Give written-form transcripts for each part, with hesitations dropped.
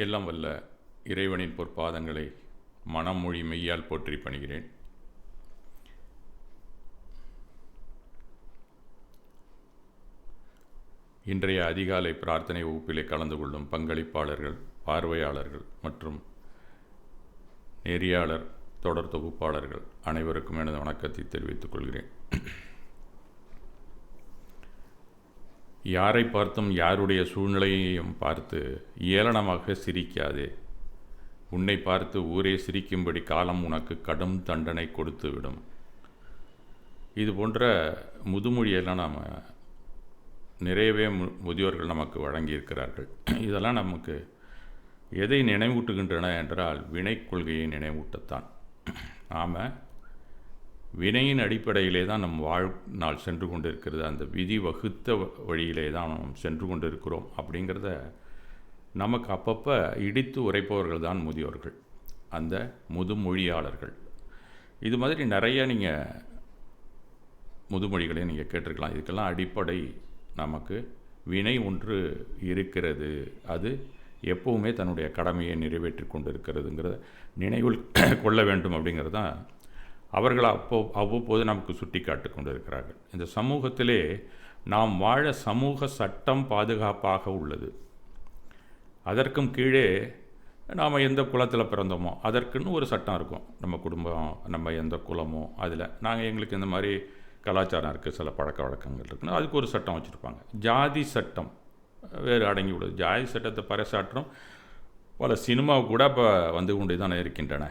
எல்லாம் வல்ல இறைவனின் பொற்பாதங்களை மனம் மொழி மெய்யால் போற்றி பணிகிறேன். இன்றைய அதிகாலை பிரார்த்தனை வகுப்பிலே கலந்து கொள்ளும் பங்களிப்பாளர்கள், பார்வையாளர்கள் மற்றும் நெறியாளர் தொடர் தொகுப்பாளர்கள் அனைவருக்கும் எனது வணக்கத்தை தெரிவித்துக் கொள்கிறேன். யாரை பார்த்தும் யாருடைய சூழ்நிலையையும் பார்த்து ஏளனமாக சிரிக்காதே. உன்னை பார்த்து ஊரே சிரிக்கும்படி காலம் உனக்கு கடும் தண்டனை கொடுத்துவிடும். இது போன்ற முதுமொழியெல்லாம் நாம் நிறையவே முதியோர்கள் நமக்கு வழங்கியிருக்கிறார்கள். இதெல்லாம் நமக்கு எதை நினைவூட்டுகின்றன என்றால் வினை கொள்கையை நினைவூட்டத்தான். நாம் வினையின் அடிப்படையிலே தான் நம் வாழ்நாள் சென்று கொண்டிருக்கிறது. அந்த விதி வகுத்த வழியிலே தான் நாம் சென்று கொண்டிருக்கிறோம் அப்படிங்கிறத நமக்கு அப்பப்போ இடித்து உரைப்பவர்கள் தான் முதியோர்கள், அந்த முதுமொழியாளர்கள். இது மாதிரி நிறைய நீங்கள் முதுமொழிகளை நீங்கள் கேட்டிருக்கலாம். இதுக்கெல்லாம் அடிப்படை நமக்கு வினை ஒன்று இருக்கிறது, அது எப்போவுமே தன்னுடைய கடமையை நிறைவேற்றி கொண்டு இருக்கிறதுங்கிறத நினைவில் கொள்ள வேண்டும் அப்படிங்கிறது தான் அவர்கள் அவ்வப்போது நமக்கு சுட்டி காட்டு கொண்டு இருக்கிறார்கள். இந்த சமூகத்திலே நாம் வாழ சமூக சட்டம் பாதுகாப்பாக உள்ளது. அதற்கும் கீழே நாம் எந்த குலத்தில் பிறந்தோமோ அதற்குன்னு ஒரு சட்டம் இருக்கும். நம்ம குடும்பம், நம்ம எந்த குலமோ அதில் நாங்கள் எங்களுக்கு இந்த மாதிரி கலாச்சாரம் இருக்குது, சில பழக்க வழக்கங்கள் இருக்குன்னு அதுக்கு ஒரு சட்டம் வச்சுருப்பாங்க. ஜாதி சட்டம் வேறு அடங்கி உள்ளது. ஜாதி சட்டத்தை பறைசாற்றும் பல சினிமாவை கூட இப்போ வந்து கொண்டு தான் இருக்கின்றன.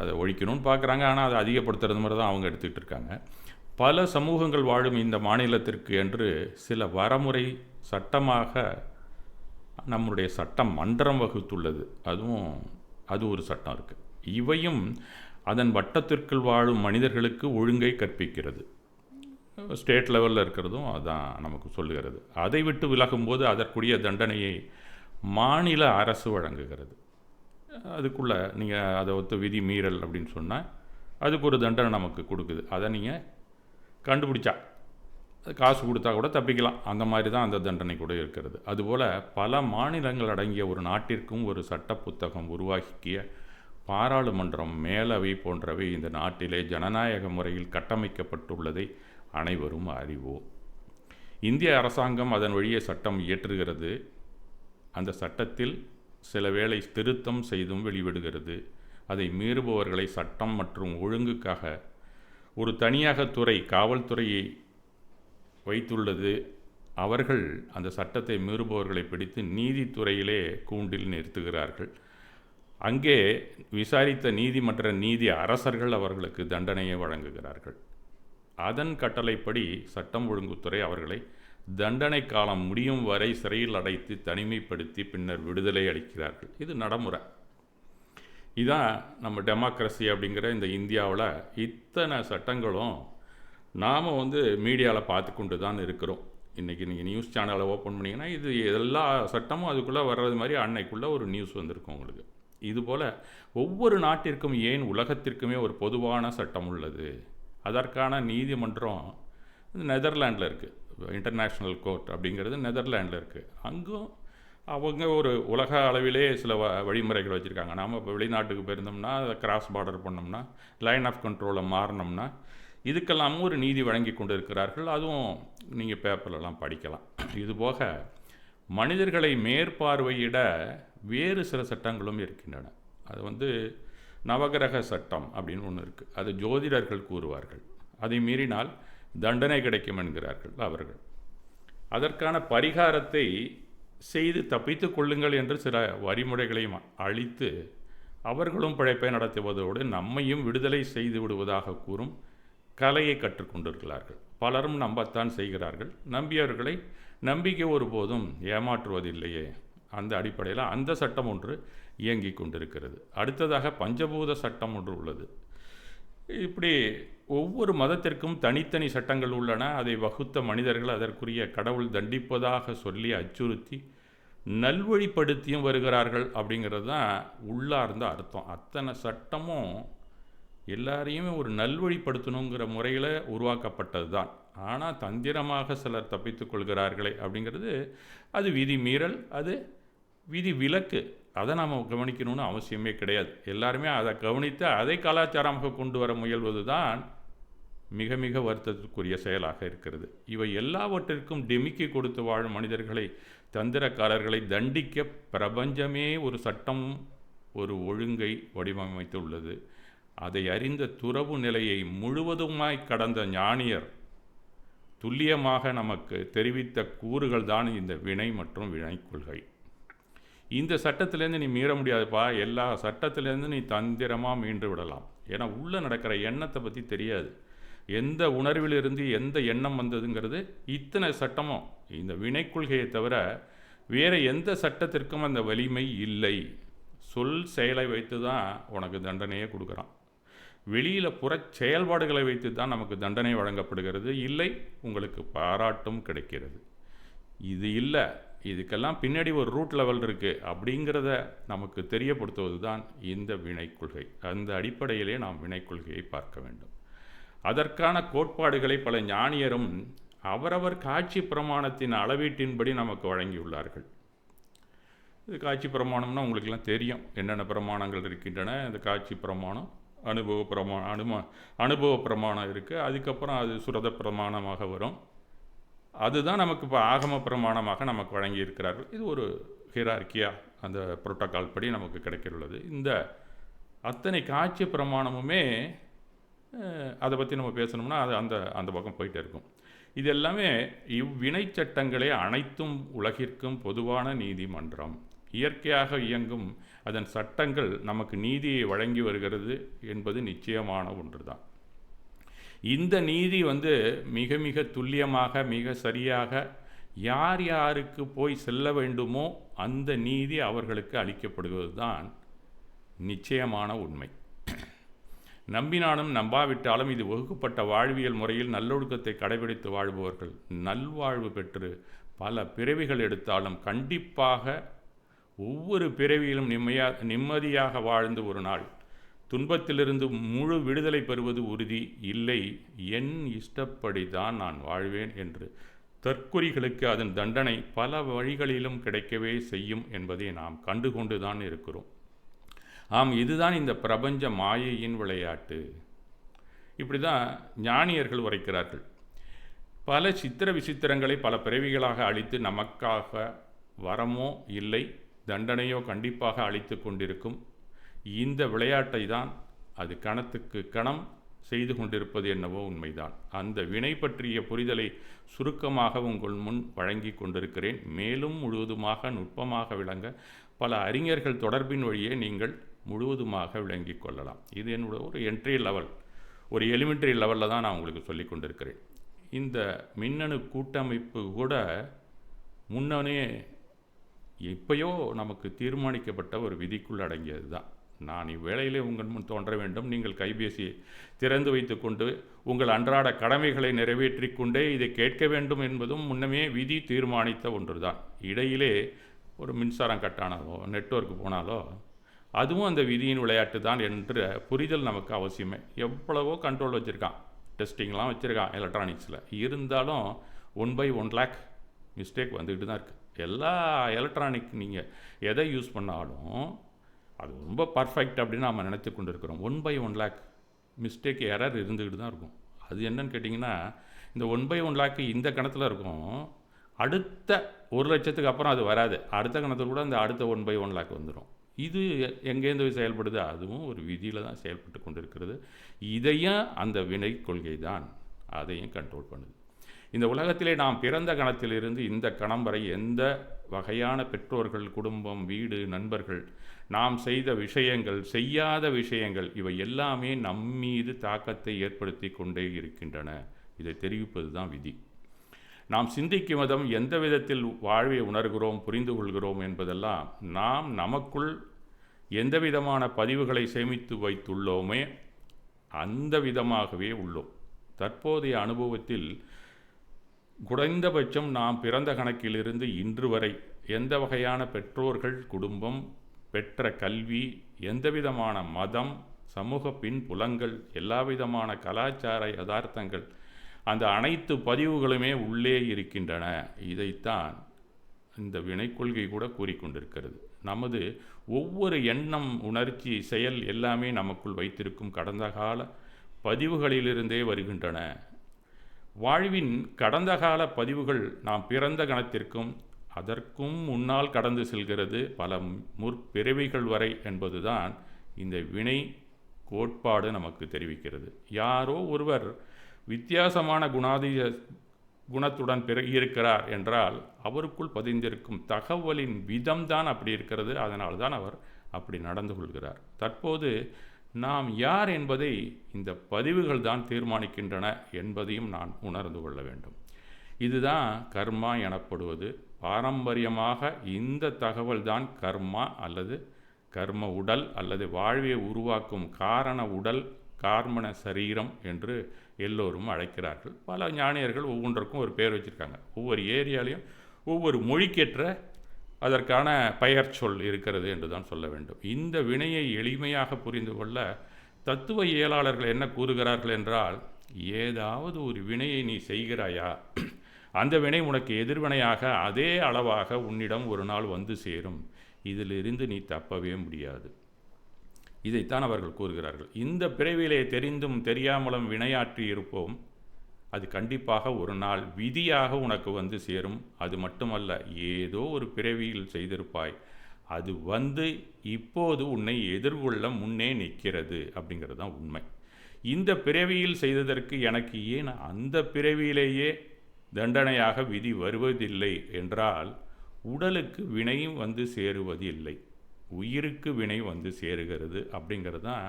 அதை ஒழிக்கணும்னு பார்க்குறாங்க, ஆனால் அதை அதிகப்படுத்துறது மாதிரி தான் அவங்க எடுத்துக்கிட்டு இருக்காங்க. பல சமூகங்கள் வாழும் இந்த மாநிலத்திற்கு என்று சில வரமுறை சட்டமாக நம்முடைய சட்டம் மன்றம் வகுத்துள்ளது. அது ஒரு சட்டம் இருக்குது. இவையும் அதன் வட்டத்திற்குள் வாழும் மனிதர்களுக்கு ஒழுங்கை கற்பிக்கிறது. ஸ்டேட் லெவலில் இருக்கிறதும் அதான் நமக்கு சொல்லுகிறது. அதை விட்டு விலகும்போது அதற்குரிய தண்டனையை மாநில அரசு வழங்குகிறது. அதுக்குள்ளே நீங்கள் அதை ஒத்து விதி மீறல் அப்படின்னு சொன்னால் அதுக்கு ஒரு தண்டனை நமக்கு கொடுக்குது. அதை நீங்கள் கண்டுபிடிச்சா காசு கொடுத்தா கூட தப்பிக்கலாம். அந்த மாதிரி தான் அந்த தண்டனை கூட இருக்கிறது. அதுபோல் பல மாநிலங்கள் அடங்கிய ஒரு நாட்டிற்கும் ஒரு சட்ட புத்தகம் உருவாக்கிய பாராளுமன்றம், மேலவை போன்றவை இந்த நாட்டிலே ஜனநாயக முறையில் கட்டமைக்கப்பட்டுள்ளதை அனைவரும் அறிவோம். இந்திய அரசாங்கம் அதன் வழியே சட்டம் இயற்றுகிறது. அந்த சட்டத்தில் சில வேளை திருத்தம் செய்தும் வெளிவிடுகிறது. அதை மீறுபவர்களை சட்டம் மற்றும் ஒழுங்குக்காக ஒரு தனியாக துறை, காவல்துறையை வைத்துள்ளது. அவர்கள் அந்த சட்டத்தை மீறுபவர்களை பிடித்து நீதித்துறையிலே கூண்டில் நிறுத்துகிறார்கள். அங்கே விசாரித்த நீதிமன்ற நீதி அரசர்கள் அவர்களுக்கு தண்டனையை வழங்குகிறார்கள். அதன் கட்டளைப்படி சட்டம் ஒழுங்குத்துறை அவர்களை தண்டனை காலம் முடியும் வரை சிறையில் அடைத்து தனிமைப்படுத்தி பின்னர் விடுதலை அளிக்கிறார்கள். இது நடைமுறை. இதுதான் நம்ம டெமோக்ரஸி அப்படிங்கிற இந்த இந்தியாவில் இத்தனை சட்டங்களும் நாம் மீடியாவில் பார்த்து கொண்டு தான் இருக்கிறோம். இன்றைக்கி நீங்கள் நியூஸ் சேனலை ஓப்பன் பண்ணிங்கன்னா இது எல்லா சட்டமும் அதுக்குள்ளே வர்றது மாதிரி அன்னைக்குள்ளே ஒரு நியூஸ் வந்திருக்கும் உங்களுக்கு. இதுபோல் ஒவ்வொரு நாட்டிற்கும், ஏன் உலகத்திற்குமே ஒரு பொதுவான சட்டம் உள்ளது. அதற்கான நீதிமன்றம் நெதர்லாண்டில் இருக்குது. இன்டர்நேஷ்னல் கோர்ட் அப்படிங்கிறது நெதர்லாண்டில் இருக்குது. அங்கும் அவங்க ஒரு உலக அளவிலே சில வழிமுறைகள் வச்சுருக்காங்க. நாம் இப்போ வெளிநாட்டுக்கு போயிருந்தோம்னா, அதை கிராஸ் பார்டர் பண்ணோம்னா, லைன் ஆஃப் கண்ட்ரோலை மாறினோம்னா இதுக்கெல்லாமும் ஒரு நீதி வழங்கி கொண்டு இருக்கிறார்கள். அதுவும் நீங்கள் பேப்பர்லலாம் படிக்கலாம். இதுபோக மனிதர்களை மேற்பார்வையிட வேறு சில சட்டங்களும் இருக்கின்றன. அது நவகிரக சட்டம் அப்படின்னு ஒன்று இருக்குது. அது ஜோதிடர்கள் கூறுவார்கள். அதை மீறினால் தண்டனை கிடைக்கும் என்கிறார்கள் அவர்கள். அதற்கான பரிகாரத்தை செய்து தப்பித்து கொள்ளுங்கள் என்று சில வழிமுறைகளையும் அளித்து அவர்களும் பிழைப்பை நடத்துவதோடு நம்மையும் விடுதலை செய்து விடுவதாக கூறும் கலையை கற்றுக்கொண்டிருக்கிறார்கள். பலரும் நம்பத்தான் செய்கிறார்கள். நம்பியவர்களை நம்பிக்கை ஒருபோதும் ஏமாற்றுவதில்லையே. அந்த அடிப்படையில் அந்த சட்டம் ஒன்று இயங்கி கொண்டிருக்கிறது. அடுத்ததாக பஞ்சபூத சட்டம் ஒன்று உள்ளது. இப்படி ஒவ்வொரு மதத்திற்கும் தனித்தனி சட்டங்கள் உள்ளன. அதை வகுத்த மனிதர்கள் அதற்குரிய கடவுள் தண்டிப்பதாக சொல்லி அச்சுறுத்தி நல்வழிப்படுத்தியும் வருகிறார்கள். அப்படிங்கிறது தான் உள்ளார்ந்த அர்த்தம். அத்தனை சட்டமும் எல்லாரையுமே ஒரு நல்வழிப்படுத்தணுங்கிற முறையில் உருவாக்கப்பட்டது தான். ஆனால் தந்திரமாக சிலர் தப்பித்து கொள்கிறார்களே அப்படிங்கிறது அது விதி மீறல், அது விதி விலக்கு. அதை நாம் கவனிக்கணும்னு அவசியமே கிடையாது. எல்லாருமே அதை கவனித்து அதை கலாச்சாரமாக கொண்டு வர முயல்வது தான் மிக மிக வருத்தத்திற்குரிய செயலாக இருக்கிறது. இவை எல்லாவற்றிற்கும் டிமிக்கி கொடுத்து வாழும் மனிதர்களை, தந்திரக்காரர்களை தண்டிக்க பிரபஞ்சமே ஒரு சட்டம், ஒரு ஒழுங்கை வடிவமைத்து உள்ளது. அதை அறிந்த துறவு நிலையை முழுவதுமாய் கடந்த ஞானியர் துல்லியமாக நமக்கு தெரிவித்த கூறுகள் தான் இந்த வினை மற்றும் வினை கொள்கை. இந்த சட்டத்திலேருந்து நீ மீற முடியாதுப்பா, எல்லா சட்டத்திலேருந்து நீ தந்திரமாக மீண்டு விடலாம். ஏன்னா உள்ளே நடக்கிற எண்ணத்தை பற்றி தெரியாது. எந்த உணர்விலிருந்து எந்த எண்ணம் வந்ததுங்கிறது இத்தனை சட்டமும் இந்த வினை கொள்கையை தவிர வேறு எந்த சட்டத்திற்கும் அந்த வலிமை இல்லை. சொல் செயலை வைத்து தான் உனக்கு தண்டனையே கொடுக்குறான். வெளியில் புற செயல்பாடுகளை வைத்து தான் நமக்கு தண்டனை வழங்கப்படுகிறது. இல்லை, உங்களுக்கு பாராட்டும் கிடைக்கிறது. இது இல்லை, இதுக்கெல்லாம் பின்னாடி ஒரு ரூட் லெவல் இருக்குது அப்படிங்கிறத நமக்கு தெரியப்படுத்துவது தான் இந்த வினை கொள்கை. அந்த அடிப்படையிலே நாம் வினை கொள்கையை பார்க்க வேண்டும். அதற்கான கோட்பாடுகளை பல ஞானியரும் அவரவர் காட்சி பிரமாணத்தின் அளவீட்டின்படி நமக்கு வழங்கியுள்ளார்கள். இது காட்சி பிரமாணம்னா உங்களுக்கெல்லாம் தெரியும் என்னென்ன பிரமாணங்கள் இருக்கின்றன. இந்த காட்சி பிரமாணம், அனுபவ பிரமாணம் இருக்குது. அதுக்கப்புறம் அது சுரத பிரமாணமாக வரும். அதுதான் நமக்கு இப்போ ஆகம பிரமாணமாக நமக்கு வழங்கியிருக்கிறார்கள். இது ஒரு ஹிரார்கியாக அந்த புரோட்டோக்கால் படி நமக்கு கிடைக்கிறது. இந்த அத்தனை காட்சி பிரமாணமுமே அதை பற்றி நம்ம பேசணும்னா அது அந்த அந்த பக்கம் போயிட்டே இருக்கும். இது எல்லாமே இவ்வினை சட்டங்களே அனைத்தும் உலகிற்கும் பொதுவான நீதிமன்றம். இயற்கையாக இயங்கும் அதன் சட்டங்கள் நமக்கு நீதியை வழங்கி வருகிறது என்பது நிச்சயமான ஒன்று தான். இந்த நீதி மிக மிக துல்லியமாக மிக சரியாக யார் யாருக்கு போய் செல்ல வேண்டுமோ அந்த நீதி அவர்களுக்கு அளிக்கப்படுவது தான் நிச்சயமான உண்மை. நம்பினாலும் நம்பாவிட்டாலும் இது வகுக்கப்பட்ட வாழ்வியல் முறையில் நல்லொழுக்கத்தை கடைபிடித்து வாழ்பவர்கள் நல்வாழ்வு பெற்று பல பிறவிகள் எடுத்தாலும் கண்டிப்பாக ஒவ்வொரு பிறவியிலும் நிம்மதியாக வாழ்ந்து ஒரு நாள் துன்பத்திலிருந்து முழு விடுதலை பெறுவது உறுதி. இல்லை, என் இஷ்டப்படி தான் நான் வாழ்வேன் என்று தற்குறிகளுக்கு அதன் தண்டனை பல வழிகளிலும் கிடைக்கவே செய்யும் என்பதை நாம் கண்டுகொண்டு தான் இருக்கிறோம். ஆம், இதுதான் இந்த பிரபஞ்ச மாயையின் விளையாட்டு. இப்படி தான் ஞானியர்கள் உரைக்கிறார்கள். பல சித்திர விசித்திரங்களை பல பிறவிகளாக அளித்து நமக்காக வரமோ இல்லை தண்டனையோ கண்டிப்பாக அளித்து கொண்டிருக்கும் இந்த விளையாட்டை தான் அது கணத்துக்கு கணம் செய்து கொண்டிருப்பது என்னவோ உண்மைதான். அந்த வினை பற்றிய புரிதலை சுருக்கமாக உங்கள் முன் வழங்கி கொண்டிருக்கிறேன். மேலும் முழுவதுமாக நுட்பமாக விளங்க பல அறிஞர்கள் தொடர்பின் வழியே நீங்கள் முழுவதுமாக விளங்கி கொள்ளலாம். இது என்னோட ஒரு என்ட்ரி லெவல், ஒரு எலிமெண்ட்ரி லெவலில் தான் நான் உங்களுக்கு சொல்லி கொண்டிருக்கிறேன். இந்த மின்னணு கூட்டமைப்பு கூட முன்னே எப்பயோ நமக்கு தீர்மானிக்கப்பட்ட ஒரு விதிக்குள் அடங்கியது தான். நான் இவ்வேளையிலே உங்கள் முன் தோன்ற வேண்டும். நீங்கள் கைபேசியை திறந்து வைத்துக்கொண்டு உங்கள் அன்றாட கடமைகளை நிறைவேற்றி கொண்டே இதை கேட்க வேண்டும் என்பதும் முன்னமே விதி தீர்மானித்த ஒன்று தான். இடையிலே ஒரு மின்சாரம் கட்டானாலோ நெட்வொர்க் போனாலோ அதுவும் அந்த விதியின் விளையாட்டு தான் என்ற புரிதல் நமக்கு அவசியமே. எவ்வளவோ கண்ட்ரோல் வச்சுருக்கான், டெஸ்டிங்லாம் வச்சுருக்கான் எலக்ட்ரானிக்ஸில். இருந்தாலும் 1/1 lakh மிஸ்டேக் வந்துக்கிட்டு தான் இருக்குது. எல்லா எலக்ட்ரானிக் நீங்கள் எதை யூஸ் பண்ணாலும் அது ரொம்ப பர்ஃபெக்ட் அப்படின்னு நாம் நினைத்து கொண்டு இருக்கிறோம். 1/1 lakh மிஸ்டேக் எரர் இருந்துக்கிட்டு தான் இருக்கும். அது என்னன்னு கேட்டிங்கன்னா, இந்த 1/1 lakh இந்த கணத்தில் இருக்கும், அடுத்த 1 லட்சத்துக்கு அப்புறம் அது வராது. அடுத்த கணத்தில் கூட அந்த அடுத்த 1/1 lakh வந்துடும். இது எங்கேருந்து செயல்படுது? அதுவும் ஒரு விதியில் தான் செயல்பட்டு கொண்டு இருக்கிறது. இதையும் அந்த வினை கொள்கை தான் அதையும் கண்ட்ரோல் பண்ணுது. இந்த உலகத்திலே நாம் பிறந்த கணத்திலிருந்து இந்த கணம் வரை எந்த வகையான பெற்றோர்கள், குடும்பம், வீடு, நண்பர்கள், நாம் செய்த விஷயங்கள், செய்யாத விஷயங்கள், இவை எல்லாமே நம்மீது தாக்கத்தை ஏற்படுத்தி கொண்டே இருக்கின்றன. இதை தெரிவிப்பது தான் விதி. நாம் சிந்திக்கும் விதம், எந்த விதத்தில் வாழ்வை உணர்கிறோம், புரிந்து கொள்கிறோம் என்பதெல்லாம் நாம் நமக்குள் எந்த விதமான பதிவுகளை சேமித்து வைத்துள்ளோமே அந்த விதமாகவே உள்ளோம். தற்போதைய அனுபவத்தில் குறைந்தபட்சம் நாம் பிறந்த கணக்கிலிருந்து இன்று வரை எந்த வகையான பெற்றோர்கள், குடும்பம், பெற்ற கல்வி, எந்த விதமான மதம், சமூக பின்புலங்கள், எல்லா விதமான கலாச்சார யதார்த்தங்கள், அந்த அனைத்து பதிவுகளுமே உள்ளே இருக்கின்றன. இதைத்தான் இந்த வினை கொள்கை கூட கூறிக்கொண்டிருக்கிறது. நமது ஒவ்வொரு எண்ணம், உணர்ச்சி, செயல் எல்லாமே நமக்குள் வைத்திருக்கும் கடந்த கால பதிவுகளிலிருந்தே வருகின்றன. வாழ்வின் கடந்த கால பதிவுகள் நாம் பிறந்த கணத்திற்கும் அதற்கும் முன்னால் கடந்து செல்கிறது, பல முற்பிறவிகள் வரை என்பதுதான் இந்த வினை கோட்பாடு நமக்கு தெரிவிக்கிறது. யாரோ ஒருவர் வித்தியாசமான குணத்துடன் இருக்கிறார் என்றால் அவருக்குள் பதிந்திருக்கும் தகவலின் விதம்தான் அப்படி இருக்கிறது. அதனால்தான் அவர் அப்படி நடந்து கொள்கிறார். தற்போது நாம் யார் என்பதை இந்த பதிவுகள் தான் தீர்மானிக்கின்றன என்பதையும் நான் உணர்ந்து கொள்ள வேண்டும். இதுதான் கர்மா எனப்படுவது. பாரம்பரியமாக இந்த தகவல் தான் கர்மா அல்லது கர்ம உடல் அல்லது வாழ்வை உருவாக்கும் காரண உடல், கார்மண சரீரம் என்று எல்லோரும் அழைக்கிறார்கள். பல ஞானியர்கள் ஒவ்வொன்றுக்கும் ஒரு பேர் வச்சுருக்காங்க. ஒவ்வொரு ஏரியாலையும் ஒவ்வொரு மொழிக்கேற்ற அதற்கான பெயர் சொல் இருக்கிறது என்று தான் சொல்ல வேண்டும். இந்த வினையை எளிமையாக புரிந்து கொள்ள தத்துவ இயலாளர்கள் என்ன கூறுகிறார்கள் என்றால், ஏதாவது ஒரு வினையை நீ செய்கிறாயா, அந்த வினை உனக்கு எதிர்வினையாக அதே அளவாக உன்னிடம் ஒரு நாள் வந்து சேரும். இதிலிருந்து நீ தப்பவே முடியாது. இதைத்தான் அவர்கள் கூறுகிறார்கள். இந்த பிறவிலே தெரிந்தும் தெரியாமலும் வினையாற்றி இருப்போம், அது கண்டிப்பாக ஒரு நாள் விதியாக உனக்கு வந்து சேரும். அது மட்டுமல்ல, ஏதோ ஒரு பிறவியில் செய்திருப்பாய், அது வந்து இப்போது உன்னை எதிர்கொள்ள முன்னே நிற்கிறது அப்படிங்கிறது தான் உண்மை. இந்த பிறவியில் செய்ததற்கு எனக்கு ஏன் அந்த பிறவியிலேயே தண்டனையாக விதி வருவதில்லை என்றால், உடலுக்கு வினையும் வந்து சேருவதில்லை, உயிருக்கு வினை வந்து சேருகிறது அப்படிங்கிறது தான்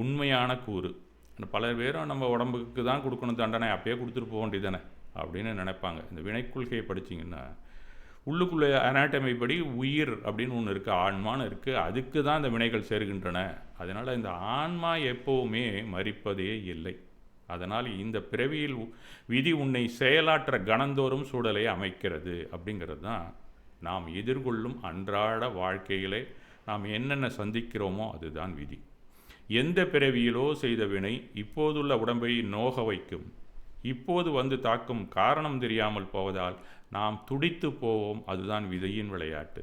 உண்மையான கூறு. பல பேரும் நம்ம உடம்புக்கு தான் கொடுக்கணும் தண்டனை, அப்பயே கொடுத்துட்டு போக வேண்டியதானே அப்படின்னு நினைப்பாங்க. இந்த வினை கொள்கையை படிச்சிங்கன்னா உள்ளுக்குள்ளே அனாட்டமி படி உயிர் அப்படின்னு ஒன்று இருக்குது, ஆன்மான்னு இருக்குது, அதுக்கு தான் இந்த வினைகள் சேருகின்றன. அதனால் இந்த ஆன்மா எப்போவுமே மரிப்பதே இல்லை. அதனால் இந்த பிறவியில் விதி உன்னை செயலாற்ற கணந்தோறும் சூழலை அமைக்கிறது அப்படிங்கிறது தான் நாம் எதிர்கொள்ளும் அன்றாட வாழ்க்கையிலே நாம் என்னென்ன சந்திக்கிறோமோ அதுதான் விதி. எந்த பிறவியிலோ செய்த வினை இப்போதுள்ள உடம்பை நோக வைக்கும், இப்போது வந்து தாக்கும் காரணம் தெரியாமல் போவதால் நாம் துடித்து போவோம். அதுதான் விதியின் விளையாட்டு.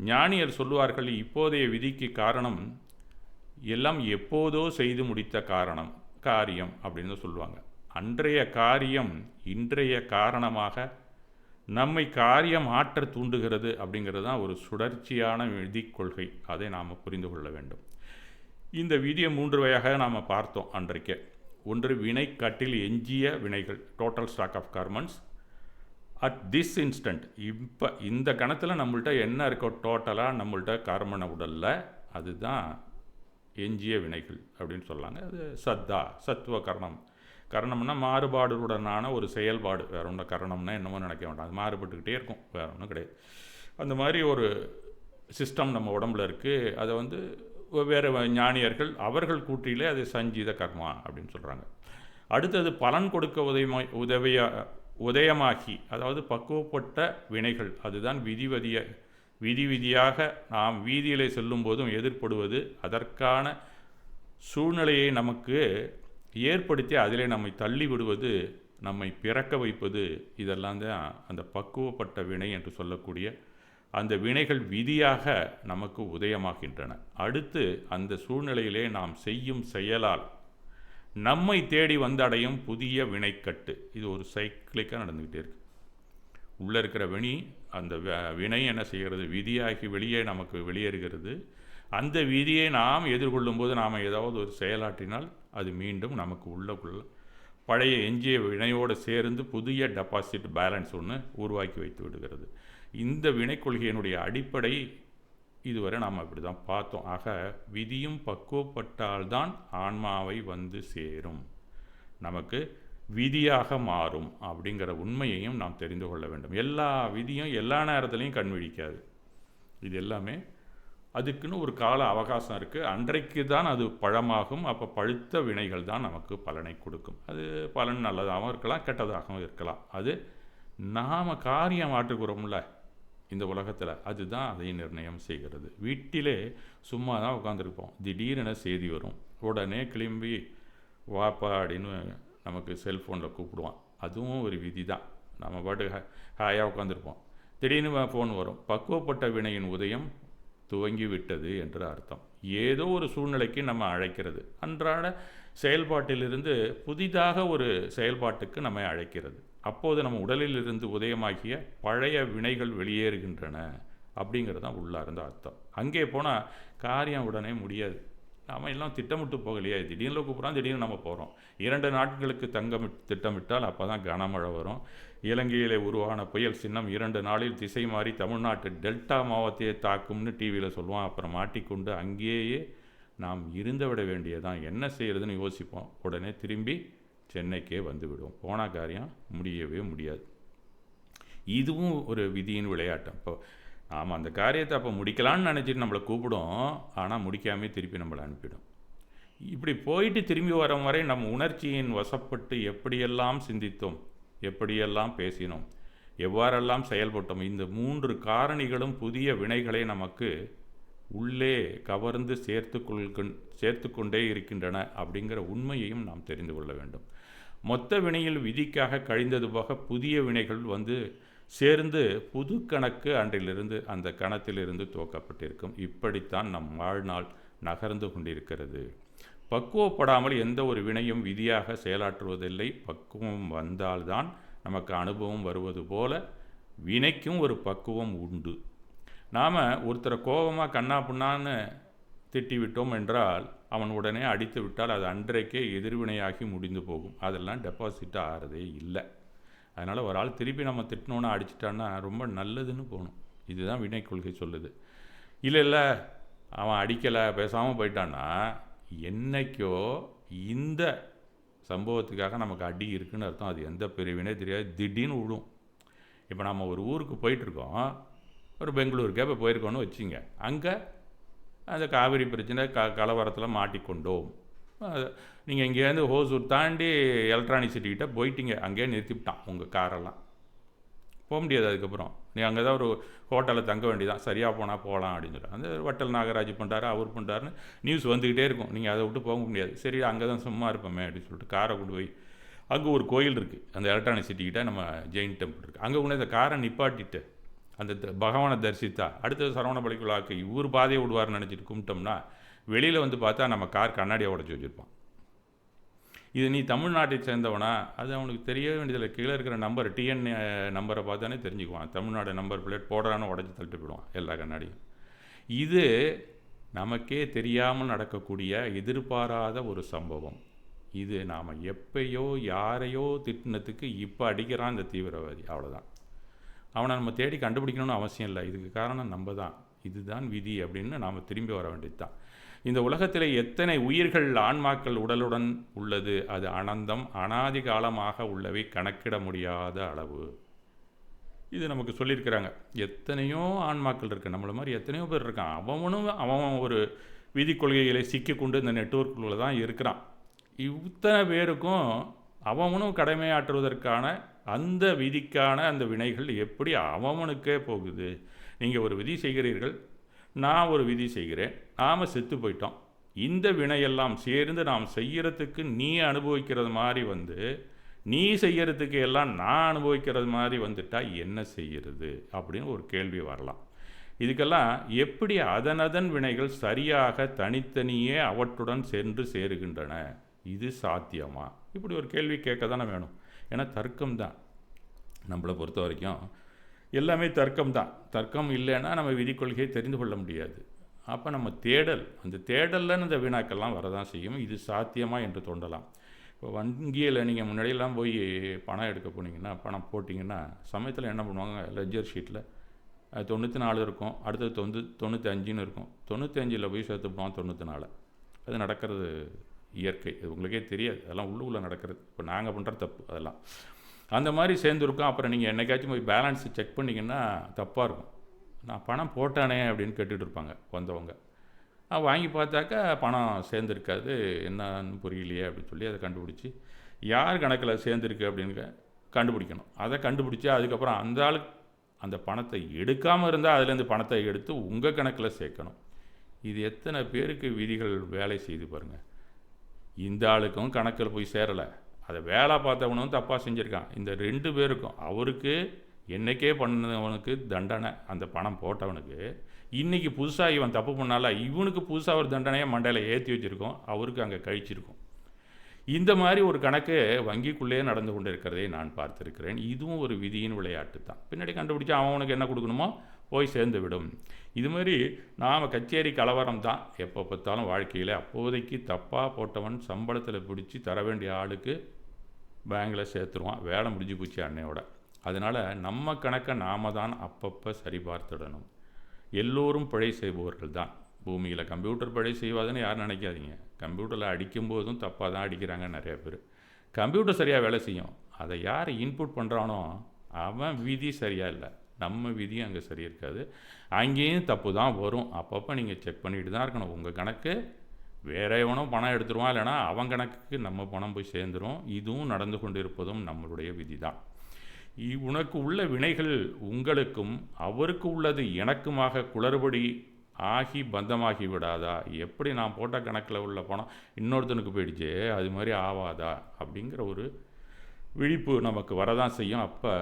ஞானியர் சொல்லுவார்கள், இப்போதைய விதிக்கு காரணம் எல்லாம் எப்போதோ செய்து முடித்த காரியம் அப்படின்னு சொல்லுவாங்க. அன்றைய காரியம் இன்றைய காரணமாக நம்மை காரியம் ஆற்ற தூண்டுகிறது அப்படிங்கிறது தான் ஒரு சுழற்சியான விதி கொள்கை. அதை நாம் புரிந்து கொள்ள வேண்டும். இந்த விதியை 3 வகையாக நாம் பார்த்தோம் அன்றைக்கே. ஒன்று, வினை கட்டில் எஞ்சிய வினைகள், total stock of garments at this instant. இப்போ இந்த கணத்தில் நம்மள்ட்ட என்ன இருக்கோ டோட்டலாக நம்மள்ட்ட கார்மன உடலில், அதுதான் எஞ்சிய வினைகள் அப்படின்னு சொல்லாங்க. அது சத்துவ கரணம். கரணம்னா மாறுபாடுடனான ஒரு செயல்பாடு, வேறு ஒன்றும். கரணம்னா என்னமோ நினைக்க வேண்டாம், அது மாறுபட்டுக்கிட்டே இருக்கும், வேறு ஒன்றும் கிடையாது. அந்த மாதிரி ஒரு சிஸ்டம் நம்ம உடம்புல இருக்குது. அதை வந்து வேறு ஞானியர்கள் அவர்கள் கூற்றிலே அது சஞ்சீத கர்மா அப்படின்னு சொல்கிறாங்க. அடுத்தது பலன் கொடுக்க உதயமாகி, அதாவது பக்குவப்பட்ட வினைகள், அதுதான் விதியாக நாம் வீதியிலே செல்லும் போதும் எதிர்ப்படுவது, அதற்கான சூழ்நிலையை நமக்கு ஏற்படுத்தி அதிலே நம்மை தள்ளி விடுவது, நம்மை பிறக்க வைப்பது, இதெல்லாம் தான் அந்த பக்குவப்பட்ட வினை என்று சொல்லக்கூடிய அந்த வினைகள் விதியாக நமக்கு உதயமாகின்றன. அடுத்து அந்த சூழ்நிலையிலே நாம் செய்யும் செயலால் நம்மை தேடி வந்தடையும் புதிய வினைக்கட்டு. இது ஒரு சைக்கிளிக்காக நடந்துக்கிட்டே இருக்கு. உள்ளே இருக்கிற அந்த வினை என்ன செய்கிறது, விதியாகி வெளியே நமக்கு வெளியேறுகிறது. அந்த விதியை நாம் எதிர்கொள்ளும்போது நாம் ஏதாவது ஒரு செயலாற்றினால் அது மீண்டும் நமக்கு உள்ளக்குள்ள பழைய எஞ்சிய வினையோடு சேர்ந்து புதிய டெபாசிட் பேலன்ஸ் ஒன்று உருவாக்கி வைத்து விடுகிறது. இந்த வினை கொள்கையினுடைய அடிப்படை இதுவரை நாம் அப்படி தான் பார்த்தோம். ஆக விதியும் பக்குவப்பட்டால்தான் ஆன்மாவை வந்து சேரும், நமக்கு விதியாக மாறும் அப்படிங்கிற உண்மையையும் நாம் தெரிந்து கொள்ள வேண்டும். எல்லா விதியும் எல்லா நேரத்துலையும் கண் விழிக்காது. இது எல்லாமே அதுக்குன்னு ஒரு கால அவகாசம் இருக்குது. அன்றைக்கு தான் அது பழமாகும். அப்போ பழுத்த வினைகள் தான் நமக்கு பலனை கொடுக்கும். அது பலன் நல்லதாகவும் இருக்கலாம், கெட்டதாகவும் இருக்கலாம். அது நாம் காரியம் ஆற்றுக்கிறோம்ல இந்த உலகத்தில், அதுதான் அதை நிர்ணயம் செய்கிறது. வீட்டிலே சும்மா தான் உட்காந்துருப்போம், திடீரென செய்தி வரும், உடனே கிளம்பி வாப்பா அப்படின்னு நமக்கு செல்ஃபோனில் கூப்பிடுவான். அதுவும் ஒரு விதி தான். நம்ம பாட்டு ஹாயாக உட்காந்துருப்போம், திடீர்னு ஃபோன் வரும். பக்குவப்பட்ட வினையின் உதயம் துவங்கி விட்டது என்று அர்த்தம். ஏதோ ஒரு சூழ்நிலைக்கு நம்ம அழைக்கிறது. அன்றாட செயல்பாட்டிலிருந்து புதிதாக ஒரு செயல்பாட்டுக்கு நம்மை அழைக்கிறது. அப்போது நம்ம உடலில் இருந்து உதயமாகிய பழைய வினைகள் வெளியேறுகின்றன அப்படிங்கிறது தான் உள்ளார்ந்த அர்த்தம். அங்கே போனால் காரியம் உடனே முடியாது. நாம் எல்லாம் திட்டமிட்டு போகலையே, திடீர்னு கூப்பிட்றோம், திடீர்னு நம்ம போகிறோம். 2 நாட்களுக்கு திட்டமிட்டால் அப்போ தான் கனமழை வரும். இலங்கையிலே உருவான புயல் சின்னம் 2 நாளில் திசை மாறி தமிழ்நாட்டு டெல்டா மாவட்டத்தையே தாக்கும்னு டிவியில் சொல்லுவோம். அப்புறம் மாட்டிக்கொண்டு அங்கேயே நாம் இருந்து விட வேண்டியதான். என்ன செய்கிறதுன்னு யோசிப்போம். உடனே திரும்பி சென்னைக்கே வந்து விடுவோம். போன காரியம் முடியவே முடியாது. இதுவும் ஒரு விதியின் விளையாட்டம். இப்போ நாம் அந்த காரியத்தை அப்போ முடிக்கலான்னு நினச்சிட்டு நம்மளை கூப்பிடும், ஆனால் முடிக்காமே திருப்பி நம்மளை அனுப்பிடும். இப்படி போயிட்டு திரும்பி வர வரை நம் உணர்ச்சியின் வசப்பட்டு எப்படியெல்லாம் சிந்தித்தோம், எப்படியெல்லாம் பேசினோம், எவ்வாறெல்லாம் செயல்பட்டோம், இந்த 3 காரணிகளும் புதிய வினைகளை நமக்கு உள்ளே கவர்ந்து சேர்த்து கொண்டே இருக்கின்றன அப்படிங்கிற உண்மையையும் நாம் தெரிந்து கொள்ள வேண்டும். மொத்த வினையில் விதிக்காக கழிந்தது போக புதிய வினைகள் வந்து சேர்ந்து புது கணக்கு அன்றிலிருந்து அந்த கணத்திலிருந்து துவக்கப்பட்டிருக்கும். இப்படித்தான் நம் வாழ்நாள் நகர்ந்து கொண்டிருக்கிறது. பக்குவப்படாமல் எந்த ஒரு வினையும் விதியாக செயலாற்றுவதில்லை. பக்குவம் வந்தால்தான் நமக்கு அனுபவம் வருவது போல வினைக்கும் ஒரு பக்குவம் உண்டு. நாம் ஒருத்தரை கோபமாக கண்ணா புண்ணான்னு திட்டி விட்டோம் என்றால் அவன் உடனே அடித்து விட்டால் அது அன்றைக்கே எதிர்வினையாகி முடிந்து போகும். அதெல்லாம் டெபாசிட் ஆகிறதே இல்லை. அதனால் ஒரு ஆள் திருப்பி நம்ம திட்டினோன்னு அடிச்சிட்டான்னா ரொம்ப நல்லதுன்னு போகணும். இதுதான் வினை கொள்கை சொல்லுது. இல்லை அவன் அடிக்கலை பேசாமல் போயிட்டான்னா என்னைக்கோ இந்த சம்பவத்துக்காக நமக்கு அடி இருக்குன்னு அர்த்தம். அது எந்த பிரிவினே தெரியாது, திடீர்னு விடும். இப்போ நம்ம ஒரு ஊருக்கு போயிட்டுருக்கோம், ஒரு பெங்களூருக்கே இப்போ போயிருக்கோன்னு வச்சுங்க. அங்கே அந்த காவிரி பிரச்சனை கலவரத்தில் மாட்டிக்கொண்டோம். நீங்கள் இங்கேருந்து ஹோசூர் தாண்டி எலக்ட்ரானிசிட்டிக்கிட்ட போயிட்டீங்க, அங்கேயே நிறுத்திவிட்டான் உங்கள் காரெல்லாம். போக முடியாது. அதுக்கப்புறம் நீ அங்கே தான் ஒரு ஹோட்டலில் தங்க வேண்டியதான். சரியாக போனால் போகலாம் அப்படின்னு சொல்லி அந்த வட்டல் நாகராஜ் பண்ணுறாரு, அவர் பண்ணுறாருன்னு நியூஸ் வந்துக்கிட்டே இருக்கும். நீங்கள் அதை விட்டு போக முடியாது. சரி அங்கே தான் சும்மா இருப்போமே அப்படின்னு சொல்லிட்டு காரை கொண்டு போய் அங்கே ஒரு கோயில் இருக்குது, அந்த எலக்ட்ரானிசிட்டிக்கிட்ட நம்ம ஜெயின் டெம்பிள் இருக்குது. அங்கே கொண்டு இந்த காரை நிப்பாட்டிட்டு அந்த பகவானை தரிசித்தா அடுத்தது சரவணபலிக்குள்ளாக்கு இவர் பாதையை விடுவார்னு நினச்சிட்டு கும்பிட்டோம்னா வெளியில் வந்து பார்த்தா நம்ம கார் கண்ணாடியை உடச்சி வச்சுருப்பான். இது நீ தமிழ்நாட்டை சேர்ந்தவனா அது அவனுக்கு தெரிய வேண்டியதில்லை. கீழே இருக்கிற நம்பர் டிஎன் நம்பரை பார்த்தானே தெரிஞ்சுக்குவான். தமிழ்நாடு நம்பர் பிளேட் போடுறான்னு உடச்சி தள்ளிட்டு போயிடுவான் எல்லா கண்ணாடியும். இது நமக்கே தெரியாமல் நடக்கக்கூடிய எதிர்பாராத ஒரு சம்பவம். இது நாம் எப்பயோ யாரையோ திட்டினத்துக்கு இப்போ அடிக்கிறான் இந்த தீவிரவாதி, அவ்வளோதான். அவனை நம்ம தேடி கண்டுபிடிக்கணும்னு அவசியம் இல்லை. இதுக்கு காரணம் நம்ம தான். இதுதான் விதி அப்படின்னு நாம் திரும்பி வர வேண்டியது தான். இந்த உலகத்தில் எத்தனை உயிர்கள் ஆன்மாக்கள் உடலுடன் உள்ளது, அது அனந்தம் அனாதி காலமாக உள்ளவை, கணக்கிட முடியாத அளவு. இது நமக்கு சொல்லியிருக்கிறாங்க. எத்தனையோ ஆன்மாக்கள் இருக்குது, நம்மளை மாதிரி எத்தனையோ பேர் இருக்கான். அவன் ஒரு விதி கொள்கைகளை சிக்கிக்கொண்டு இந்த நெட்வொர்க்குள்ளே தான் இருக்கிறான். இத்தனை பேருக்கும் அவனும் கடமையாற்றுவதற்கான அந்த விதிக்கான அந்த வினைகள் எப்படி அவனுக்கே போகுது. நீங்கள் ஒரு விதி செய்கிறீர்கள், நான் ஒரு விதி செய்கிறேன், நாம் செத்து போயிட்டோம். இந்த வினையெல்லாம் சேர்ந்து நாம் செய்கிறதுக்கு நீ அனுபவிக்கிறது மாதிரி வந்து நீ செய்கிறதுக்கு எல்லாம் நான் அனுபவிக்கிறது மாதிரி வந்துட்டால் என்ன செய்கிறது அப்படின்னு ஒரு கேள்வி வரலாம். இதுக்கெல்லாம் எப்படி அதனதன் வினைகள் சரியாக தனித்தனியே அவற்றுடன் சென்று சேருகின்றன, இது சாத்தியமா? இப்படி ஒரு கேள்வி கேட்க தானே வேணும். ஏன்னா தர்க்கம் தான் நம்மளை பொறுத்த வரைக்கும் எல்லாமே தர்க்கம் தான். தர்க்கம் இல்லைன்னா நம்ம விதி கொள்கையை தெரிந்து கொள்ள முடியாது. அப்போ நம்ம தேடல், அந்த தேடலில் இந்த வினாக்கள்லாம் வரதான் செய்யும். இது சாத்தியமா என்று தோன்றலாம். இப்போ வங்கியில் நீங்கள் முன்னாடியெல்லாம் போய் பணம் எடுக்க போனீங்கன்னா, பணம் போட்டிங்கன்னா சமயத்தில் என்ன பண்ணுவாங்க, லெட்ஜர் ஷீட்டில் 94 இருக்கும், அடுத்தது 95ன்னு இருக்கும். 95ல் போய் சேர்த்து போவான் 94. அது நடக்கிறது இயற்கை, அது உங்களுக்கே தெரியாது, அதெல்லாம் உள்ளுக்குள்ளே நடக்கிறது. இப்போ நாங்கள் பண்ணுற தப்பு அதெல்லாம். அந்த மாதிரி சேர்ந்துருக்கோம். அப்புறம் நீங்கள் என்னைக்காச்சும் போய் பேலன்ஸ் செக் பண்ணிங்கன்னா தப்பாக இருக்கும். நான் பணம் போட்டானே அப்படின்னு கேட்டுட்டு இருப்பாங்க வந்தவங்க. வாங்கி பார்த்தாக்கா பணம் சேர்ந்துருக்காது, என்னன்னு புரியலையே அப்படின்னு சொல்லி அதை கண்டுபிடிச்சி யார் கணக்கில் சேர்ந்துருக்கு அப்படின்னு கண்டுபிடிக்கணும். அதை கண்டுபிடிச்சி அதுக்கப்புறம் அந்த ஆளுக்கு அந்த பணத்தை எடுக்காமல் இருந்தால் அதுலேருந்து பணத்தை எடுத்து உங்கள் கணக்கில் சேர்க்கணும். இது எத்தனை பேருக்கு விதிகள் வேலை செய்து பாருங்கள். இந்த ஆளுக்கும் கணக்கில் போய் சேரலை, அதை வேலை பார்த்தவனும் தப்பாக செஞ்சுருக்கான். இந்த 2 பேருக்கும் அவருக்கு என்றைக்கே பண்ணவனுக்கு தண்டனை, அந்த பணம் போட்டவனுக்கு. இன்றைக்கி புதுசாக இவன் தப்பு பண்ணால இவனுக்கு புதுசாக ஒரு தண்டனையை மண்டையில் ஏற்றி வச்சுருக்கோம், அவருக்கு அங்கே கழிச்சிருக்கும். இந்த மாதிரி ஒரு கணக்கு வங்கிக்குள்ளேயே நடந்து கொண்டு இருக்கிறதை நான் பார்த்துருக்கிறேன். இதுவும் ஒரு விதியின் விளையாட்டு தான். பின்னாடி கண்டுபிடிச்சா அவனுக்கு என்ன கொடுக்கணுமோ போய் சேர்ந்து விடும். இது மாதிரி நாம் கச்சேரி கலவரம் தான் எப்போ பார்த்தாலும் வாழ்க்கையில். அப்போதைக்கு தப்பாக போட்டவன் சம்பளத்தில் பிடிச்சி தர வேண்டிய ஆளுக்கு பேங்கில் சேர்த்துருவான், வேலை முடிஞ்சு போச்சு அன்னையோட. அதனால் நம்ம கணக்கை நாம் தான் அப்பப்போ சரி பார்த்துடணும். எல்லோரும் பிழை செய்பவர்கள் தான். பூமியில் கம்ப்யூட்டர் பிழை செய்வாதுன்னு யாரும் நினைக்காதீங்க. கம்ப்யூட்டரில் அடிக்கும்போதும் தப்பாக தான் அடிக்கிறாங்க நிறைய பேர். கம்ப்யூட்டர் சரியாக வேலை செய்யும், அதை யார் இன்புட் பண்ணுறானோ அவன் விதி சரியாக இல்லை, நம்ம விதி அங்கே சரி இருக்காது. அங்கேயும் தப்பு தான் வரும். அப்பப்போ நீங்கள் செக் பண்ணிட்டு தான் இருக்கணும். உங்கள் கணக்கு வேற எவனும் பணம் எடுத்துருவான், இல்லைனா அவன் கணக்குக்கு நம்ம பணம் போய் சேர்ந்துடும். இதுவும் நடந்து கொண்டு இருப்பதும் நம்மளுடைய விதி தான். உனக்கு உள்ள வினைகள் உங்களுக்கும் அவருக்கு உள்ளது எனக்குமாக குளறுபடி ஆகி பந்தமாகி விடாதா? எப்படி நான் போட்ட கணக்கில் உள்ள பணம் இன்னொருத்தனுக்கு போயிடுச்சு, அது மாதிரி ஆவாதா அப்படிங்கிற ஒரு விழிப்பு நமக்கு வரதான் செய்யும். அப்போ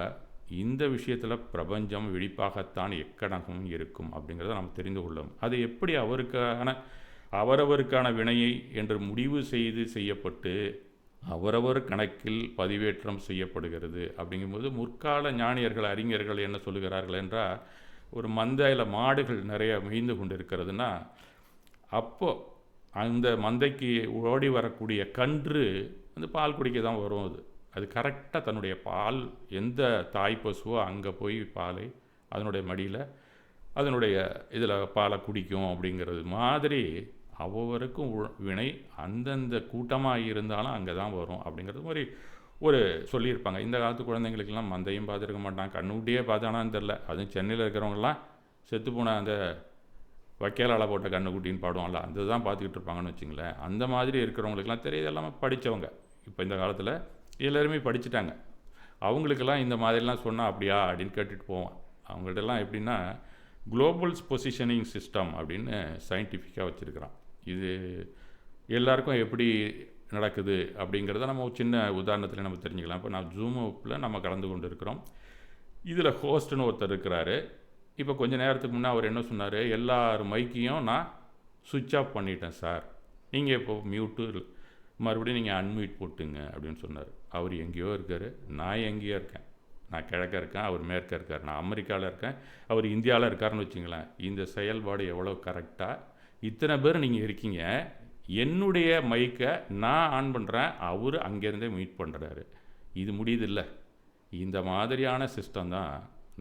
இந்த விஷயத்தில் பிரபஞ்சம் விழிப்பாகத்தான் எக்கணக்கும் இருக்கும் அப்படிங்கிறத நம்ம தெரிந்து கொள்ளும். அது எப்படி அவரவருக்கான வினையை என்று முடிவு செய்யப்பட்டு அவரவர் கணக்கில் பதிவேற்றம் செய்யப்படுகிறது அப்படிங்கும்போது, முற்கால ஞானியர்கள் அறிஞர்கள் என்ன சொல்லுகிறார்கள் என்றால், ஒரு மந்தையில் மாடுகள் நிறைய மேய்ந்து கொண்டு இருக்கிறதுனா, அப்போது அந்த மந்தைக்கு ஓடி வரக்கூடிய கன்று அந்த பால் குடிக்க தான் வரும். அது கரெக்டாக தன்னுடைய பால் எந்த தாய் பசுவோ அங்கே போய் பாலை அதனுடைய மடியில் அதனுடைய இதில் பாலை குடிக்கும். அப்படிங்கிறது மாதிரி ஒவ்வொருக்கும் வினை அந்தந்த கூட்டமாக இருந்தாலும் அங்கே தான் வரும் அப்படிங்கிறது மாதிரி ஒரு சொல்லியிருப்பாங்க. இந்த காலத்து குழந்தைங்களுக்கெல்லாம் மந்தையும் பார்த்துருக்க மாட்டான், கண்ணுக்குட்டியே பார்த்தானான்னு தெரில. அதுவும் சென்னையில் இருக்கிறவங்கலாம் செத்து போன அந்த வைக்கலால் போட்ட கண்ணுக்குட்டின்னு பாடுவாங்கள்ல, அந்த தான் பார்த்துக்கிட்டு இருப்பாங்கன்னு வச்சுங்களேன். அந்த மாதிரி இருக்கிறவங்களுக்கெல்லாம் தெரியுது, எல்லாமே படித்தவங்க. இப்போ இந்த காலத்தில் எல்லாருமே படிச்சுட்டாங்க. அவங்களுக்கெல்லாம் இந்த மாதிரிலாம் சொன்னால் அப்படியா அப்படின்னு கேட்டுட்டு போவான். அவங்கள்ட்டெல்லாம் எப்படின்னா குளோபல் பொசிஷனிங் சிஸ்டம் அப்படின்னு சயின்டிஃபிக்காக வச்சுருக்கிறான். இது எல்லாருக்கும் எப்படி நடக்குது அப்படிங்கிறத நம்ம ஒரு சின்ன உதாரணத்தில் நம்ம தெரிஞ்சுக்கலாம். இப்போ நான் ஜூம் அப்பில் நம்ம கலந்து கொண்டு இருக்கிறோம். இதில் ஹோஸ்ட்னு ஒருத்தர் இருக்கிறாரு. இப்போ கொஞ்சம் நேரத்துக்கு முன்னே அவர் என்ன சொன்னார், எல்லார் மைக்கையும் நான் சுவிட்ச் ஆஃப் பண்ணிட்டேன் சார், நீங்கள் இப்போ மியூட்டு மறுபடியும் நீங்கள் அன்மியூட் போட்டுங்க அப்படின்னு சொன்னார். அவர் எங்கேயோ இருக்கார், நான் எங்கேயோ இருக்கேன். நான் கிழக்க இருக்கேன், அவர் மேற்க இருக்கார். நான் அமெரிக்காவில் இருக்கேன், அவர் இந்தியாவில் இருக்காருன்னு வச்சுங்களேன். இந்த செயல்பாடு எவ்வளோ கரெக்டாக இத்தனை பேர் நீங்கள் இருக்கீங்க. என்னுடைய மைக்கை நான் ஆன் பண்ணுறேன், அவர் அங்கேருந்தே மீட் பண்ணுறாரு. இது முடியுதில்லை. இந்த மாதிரியான சிஸ்டம் தான்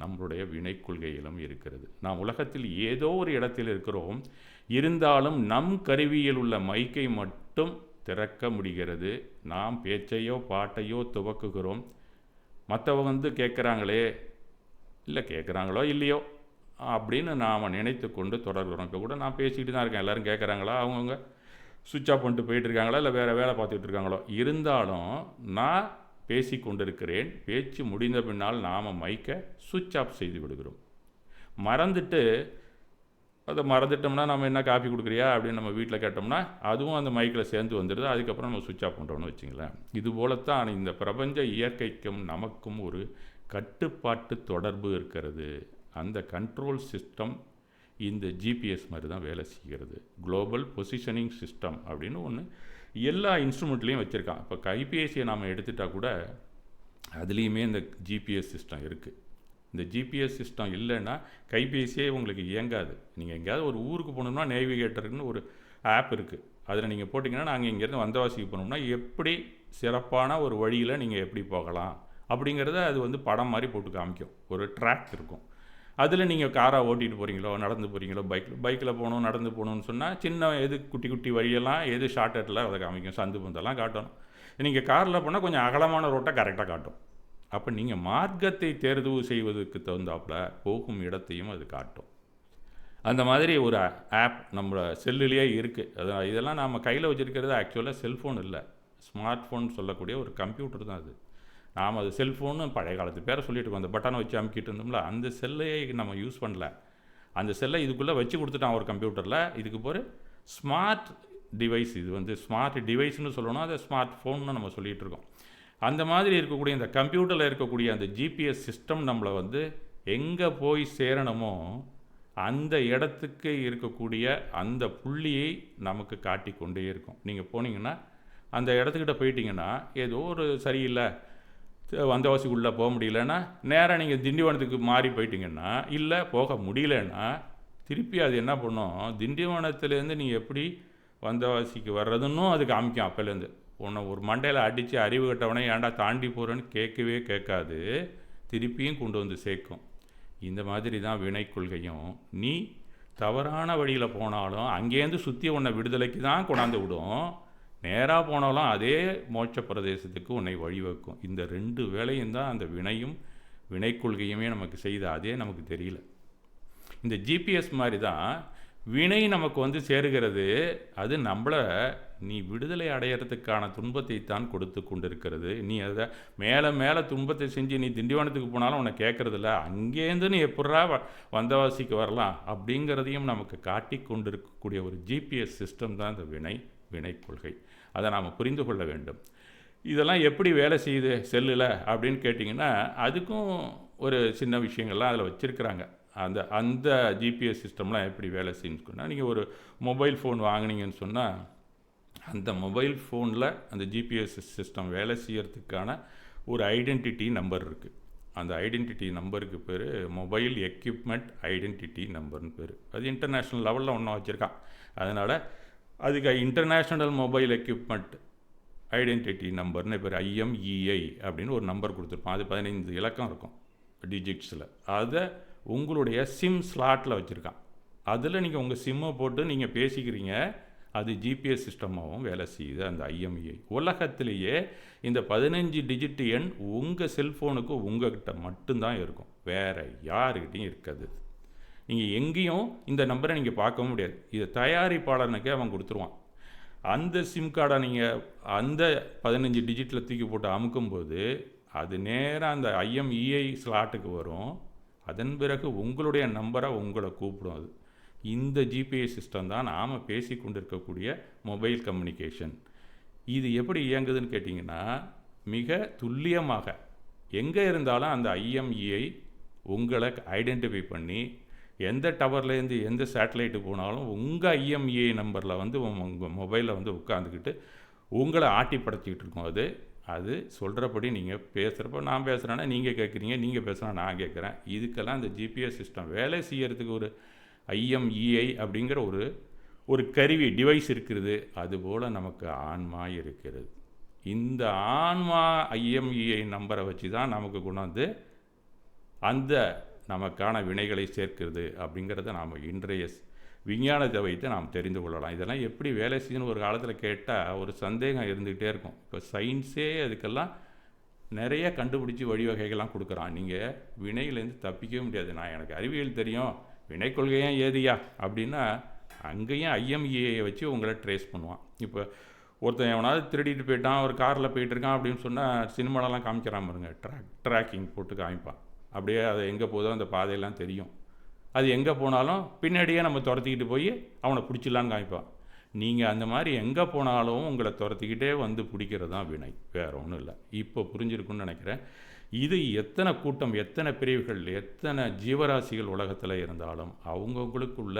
நம்மளுடைய வினை கொள்கையிலும் இருக்கிறது. நாம் உலகத்தில் ஏதோ ஒரு இடத்தில் இருக்கிறோம், இருந்தாலும் நம் கருவியில் உள்ள மைக்கை மட்டும் திறக்க முடிகிறது. நாம் பேச்சையோ பாட்டையோ துவக்குகிறோம். மற்றவங்க கேட்குறாங்களே, இல்லை கேட்குறாங்களோ இல்லையோ அப்படின்னு நாம் நினைத்து கொண்டு தொடர்கிறோம். இப்போ கூட நான் பேசிக்கிட்டு தான் இருக்கேன், எல்லோரும் கேட்குறாங்களா, அவங்கவுங்க சுவிட்ச் ஆஃப் பண்ணிட்டு போயிட்டு இருக்காங்களா, இல்லை வேறு வேலை பார்த்துக்கிட்டு இருக்காங்களோ, இருந்தாலும் நான் பேசி கொண்டிருக்கிறேன். பேச்சு முடிந்த பின்னால் நாம் மைக்கை சுவிட்ச் ஆஃப் செய்து விடுகிறோம். அதை மறந்துட்டோம்னா நம்ம என்ன காப்பி கொடுக்குறியா அப்படின்னு நம்ம வீட்டில் கேட்டோம்னா அதுவும் அந்த மைக்கில் சேர்ந்து வந்துடுது. அதுக்கப்புறம் நம்ம சுவிட்ச் ஆஃப் பண்ணுறோம்னு வச்சுங்களேன். இது போலத்தான் இந்த பிரபஞ்ச இயற்கைக்கும் நமக்கும் ஒரு கட்டுப்பாட்டு தொடர்பு இருக்கிறது. அந்த கண்ட்ரோல் சிஸ்டம் இந்த ஜிபிஎஸ் மாதிரி தான் வேலை செய்கிறது. குளோபல் பொசிஷனிங் சிஸ்டம் அப்படின்னு ஒன்று எல்லா இன்ஸ்ட்ருமெண்ட்லேயும் வச்சுருக்கான். இப்போ கைபேசியை நாம் எடுத்துட்டால் கூட அதுலேயுமே இந்த ஜிபிஎஸ் சிஸ்டம் இருக்குது. இந்த ஜிபிஎஸ் சிஸ்டம் இல்லைன்னா கைபேசியே உங்களுக்கு இயங்காது. நீங்கள் எங்கேயாவது ஒரு ஊருக்கு போகணுன்னா நேவிகேட்டருக்குன்னு ஒரு ஆப் இருக்குது. அதில் நீங்கள் போட்டிங்கன்னா நாங்கள் இங்கேருந்து வந்தவாசிக்கு போனோம்னா எப்படி சிறப்பான ஒரு வழியில் நீங்கள் எப்படி போகலாம் அப்படிங்கிறத அது படம் மாதிரி போட்டு காமிக்கும். ஒரு ட்ராக் இருக்கும். அதில் நீங்கள் காராக ஓட்டிகிட்டு போகிறீங்களோ, நடந்து போகிறீங்களோ, பைக்கில் போகணும், நடந்து போகணுன்னு சொன்னால் சின்ன எது குட்டி குட்டி வழியெல்லாம் எது ஷார்ட்கட்டில் அதை காமிக்கும், சந்து பந்தெல்லாம் காட்டணும். நீங்கள் காரில் போனால் கொஞ்சம் அகலமான ரோட்டை கரெக்டாக காட்டும். அப்போ நீங்கள் மார்க்கத்தை தேர்வு செய்வதற்கு தகுந்தாப்புல போகும் இடத்தையும் அது காட்டும். அந்த மாதிரி ஒரு ஆப் நம்ம செல்லுலேயே இருக்குது. இதெல்லாம் நாம் கையில் வச்சுருக்கிறது ஆக்சுவலாக செல்ஃபோன் இல்லை, ஸ்மார்ட் ஃபோன் சொல்லக்கூடிய ஒரு கம்ப்யூட்டர் தான் அது. நாம் அது செல்ஃபோன்னு பழைய காலத்து பேரை சொல்லிட்டு இருக்கோம். அந்த பட்டனை வச்சு அமுக்கிட்டு இருந்தோம்ல, அந்த செல்லையை நம்ம யூஸ் பண்ணல. அந்த செல்லை இதுக்குள்ளே வச்சு கொடுத்துட்டான் ஒரு கம்ப்யூட்டரில். இதுக்கு போகிற ஸ்மார்ட் டிவைஸ். இது ஸ்மார்ட் டிவைஸ்னு சொல்லணும், அதை ஸ்மார்ட் ஃபோன்னு நம்ம சொல்லிகிட்டு இருக்கோம். அந்த மாதிரி இருக்கக்கூடிய இந்த கம்ப்யூட்டரில் இருக்கக்கூடிய அந்த ஜிபிஎஸ் சிஸ்டம் நம்மளை வந்து எங்கே போய் சேரணுமோ அந்த இடத்துக்கு இருக்கக்கூடிய அந்த புள்ளியை நமக்கு காட்டி கொண்டே இருக்கும். நீங்கள் போனீங்கன்னா அந்த இடத்துக்கிட்ட போயிட்டீங்கன்னா ஏதோ ஒரு சரியில்லை, வந்தவாசிக்குள்ளே போக முடியலன்னா நேராக நீங்கள் திண்டிவனத்துக்கு மாறி போயிட்டீங்கன்னா, இல்லை போக முடியலன்னா திருப்பி அது என்ன பண்ணும், திண்டிவனத்துலேருந்து நீ எப்படி வந்தவாசிக்கு வர்றதுன்னும் அது காமிக்கும். அப்போலேருந்து உன்னை ஒரு மண்டையில் அடித்து அறிவு கட்டவனே ஏன்டா தாண்டி போகிறேன்னு கேட்கவே கேட்காது, திருப்பியும் கொண்டு வந்து சேர்க்கும். இந்த மாதிரி தான் வினை கொள்கையும். நீ தவறான வழியில் போனாலும் அங்கேருந்து சுற்றி உன்னை விடுதலைக்கு தான் கொண்டாந்து விடும், நேராக போனாலும் அதே மோட்ச பிரதேசத்துக்கு உன்னை வழிவகுக்கும். இந்த 2 வேலையும் தான் அந்த வினையும் வினை கொள்கையுமே நமக்கு செய்த, அதே நமக்கு தெரியல. இந்த ஜிபிஎஸ் மாதிரி தான் வினை நமக்கு வந்து சேருகிறது. அது நம்மளை நீ விடுதலை அடையிறதுக்கான துன்பத்தை தான் கொடுத்து கொண்டிருக்கிறது. நீ அதை மேலே மேலே துன்பத்தை செஞ்சு நீ திண்டிவனத்துக்கு போனாலும் உன்னை கேட்குறதில்ல, அங்கேருந்து நீ எப்படா வந்தவாசிக்கு வரலாம் அப்படிங்கிறதையும் நமக்கு காட்டி கொண்டிருக்கக்கூடிய ஒரு ஜிபிஎஸ் சிஸ்டம் தான் இந்த வினை கொள்கை. அதை நாம் புரிந்து கொள்ள வேண்டும். இதெல்லாம் எப்படி வேலை செய்யுது செல்லில் அப்படின்னு கேட்டிங்கன்னா, அதுக்கும் ஒரு சின்ன விஷயங்கள்லாம் அதில் வச்சுருக்கிறாங்க. அந்த ஜிபிஎஸ் சிஸ்டம்லாம் எப்படி வேலை செய்யுன்னு சொன்னால், நீங்கள் ஒரு மொபைல் ஃபோன் வாங்கினீங்கன்னு சொன்னால் அந்த மொபைல் ஃபோனில் அந்த ஜிபிஎஸ் சிஸ்டம் வேலை செய்யறதுக்கான ஒரு ஐடென்டிட்டி நம்பர் இருக்குது. அந்த ஐடென்டிட்டி நம்பருக்கு பேர் மொபைல் எக்யூப்மெண்ட் ஐடென்டிட்டி நம்பர்னு பேர். அது இன்டர்நேஷ்னல் லெவலில் ஒன்றும் வச்சுருக்கான். அதனால் அதுக்கு இன்டர்நேஷ்னல் மொபைல் எக்யூப்மெண்ட் ஐடென்டிட்டி நம்பர்னு பேர், IMEI அப்படின்னு ஒரு நம்பர் கொடுத்துருப்பான். அது 15 இலக்கம் இருக்கும் டிஜிட்ஸில். அதை உங்களுடைய சிம் ஸ்லாட்டில் வச்சுருக்கான். அதில் நீங்கள் உங்கள் சிம்மை போட்டு நீங்கள் பேசிக்கிறீங்க, அது ஜிபிஎஸ் சிஸ்டமாகவும் வேலை செய்யுது. அந்த IMEI உலகத்திலேயே இந்த 15 டிஜிட் எண் உங்கள் செல்ஃபோனுக்கு உங்கள்கிட்ட மட்டும்தான் இருக்கும், வேறு யாருக்கிட்டையும் இருக்காது. நீங்கள் எங்கேயும் இந்த நம்பரை நீங்கள் பார்க்க முடியாது. இதை தயாரிப்பாளனுக்கே அவன் கொடுத்துருவான். அந்த சிம் கார்டை நீங்கள் அந்த 15 டிஜிட்டில் தூக்கி போட்டு அமுக்கும்போது அது நேராக அந்த IMEI ஸ்லாட்டுக்கு வரும். அதன் பிறகு உங்களுடைய நம்பரை உங்களை கூப்பிடும். அது இந்த ஜிபிஎஸ் சிஸ்டம் தான் நாம் பேசி கொண்டிருக்கக்கூடிய மொபைல் கம்யூனிகேஷன். இது எப்படி இயங்குதுன்னு கேட்டிங்கன்னா, மிக துல்லியமாக எங்கே இருந்தாலும் அந்த IMEI உங்களை ஐடென்டிஃபை பண்ணி எந்த டவர்லேருந்து எந்த சேட்டலைட்டு போனாலும் உங்கள் IMEI நம்பரில் வந்து உங்கள் மொபைலில் வந்து உட்காந்துக்கிட்டு உங்களை ஆட்டி படைச்சிக்கிட்டு இருக்கோம். அது சொல்கிறபடி நீங்கள் பேசுகிறப்ப நான் பேசுகிறேன்னா நீங்கள் கேட்குறீங்க, நீங்கள் பேசுகிறா நான் கேட்குறேன். இதுக்கெல்லாம் இந்த ஜிபிஎஸ் சிஸ்டம் வேலை செய்கிறதுக்கு ஒரு IMEI அப்படிங்கிற ஒரு கருவி டிவைஸ் இருக்கிறது. அதுபோல் நமக்கு ஆன்மா இருக்கிறது. இந்த ஆன்மா IMEI நம்பரை வச்சு தான் நமக்கு கொண்டாந்து அந்த நமக்கான வினைகளை சேர்க்கிறது அப்படிங்கிறத நாம் இன்றைய விஞ்ஞானத்தை வைத்து நாம் தெரிந்து கொள்ளலாம். இதெல்லாம் எப்படி வேலை செய்யணும்னு ஒரு காலத்தில் கேட்டால் ஒரு சந்தேகம் இருந்துக்கிட்டே இருக்கும். இப்போ சயின்ஸே அதுக்கெல்லாம் நிறைய கண்டுபிடிச்சி வழிவகைகள்லாம் கொடுக்குறான். நீங்கள் வினையிலேருந்து தப்பிக்கவே முடியாது. எனக்கு அறிவியல் தெரியும், வினை கொள்கையும் ஏதியா அப்படின்னா அங்கேயும் IMEI வச்சு உங்களை ட்ரேஸ் பண்ணுவான். இப்போ ஒருத்தன் எவனாவது திருடிட்டு போயிட்டான், ஒரு காரில் போயிட்டுருக்கான் அப்படின்னு சொன்னால் சினிமாலெலாம் காமிக்கிறான் பாருங்க, ட்ராக்கிங் போட்டு காமிப்பான். அப்படியே அது எங்கே போதோ அந்த பாதையெல்லாம் தெரியும். அது எங்கே போனாலும் பின்னாடியே நம்ம துரத்திக்கிட்டு போய் அவனை பிடிச்சிடலான்னு காமிப்பான். நீங்கள் அந்த மாதிரி எங்கே போனாலும் உங்களை துரத்திக்கிட்டே வந்து பிடிக்கிறது தான் வினை, வேறு ஒன்றும் இல்லை. இப்போ புரிஞ்சிருக்குன்னு நினைக்கிறேன். இது எத்தனை கூட்டம், எத்தனை பிரிவுகள், எத்தனை ஜீவராசிகள் உலகத்தில் இருந்தாலும் அவங்கவுங்களுக்குள்ள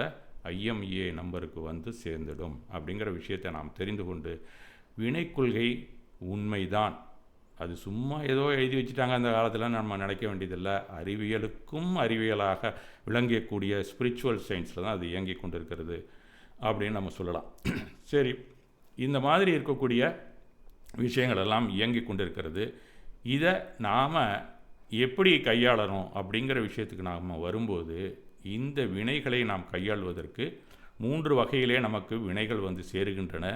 IMEI நம்பருக்கு வந்து சேர்ந்துடும் அப்படிங்கிற விஷயத்தை நாம் தெரிந்து கொண்டு, வினை கொள்கை உண்மைதான், அது சும்மா ஏதோ எழுதி வச்சுட்டாங்க அந்த காலத்தில் நம்ம நினைக்க வேண்டியதில்லை. அறிவியலுக்கும் அறிவியலாக விளங்கக்கூடிய ஸ்பிரிச்சுவல் சயின்ஸில் தான் அது இயங்கி கொண்டிருக்கிறது அப்படின்னு நம்ம சொல்லலாம். சரி, இந்த மாதிரி இருக்கக்கூடிய விஷயங்களெல்லாம் இயங்கி கொண்டிருக்கிறது. இதை நாம் எப்படி கையாளணும் அப்படிங்கிற விஷயத்துக்கு நாம் வரும்போது, இந்த வினைகளை நாம் கையாள்வதற்கு 3 வகையிலே நமக்கு வினைகள் வந்து சேருகின்றன.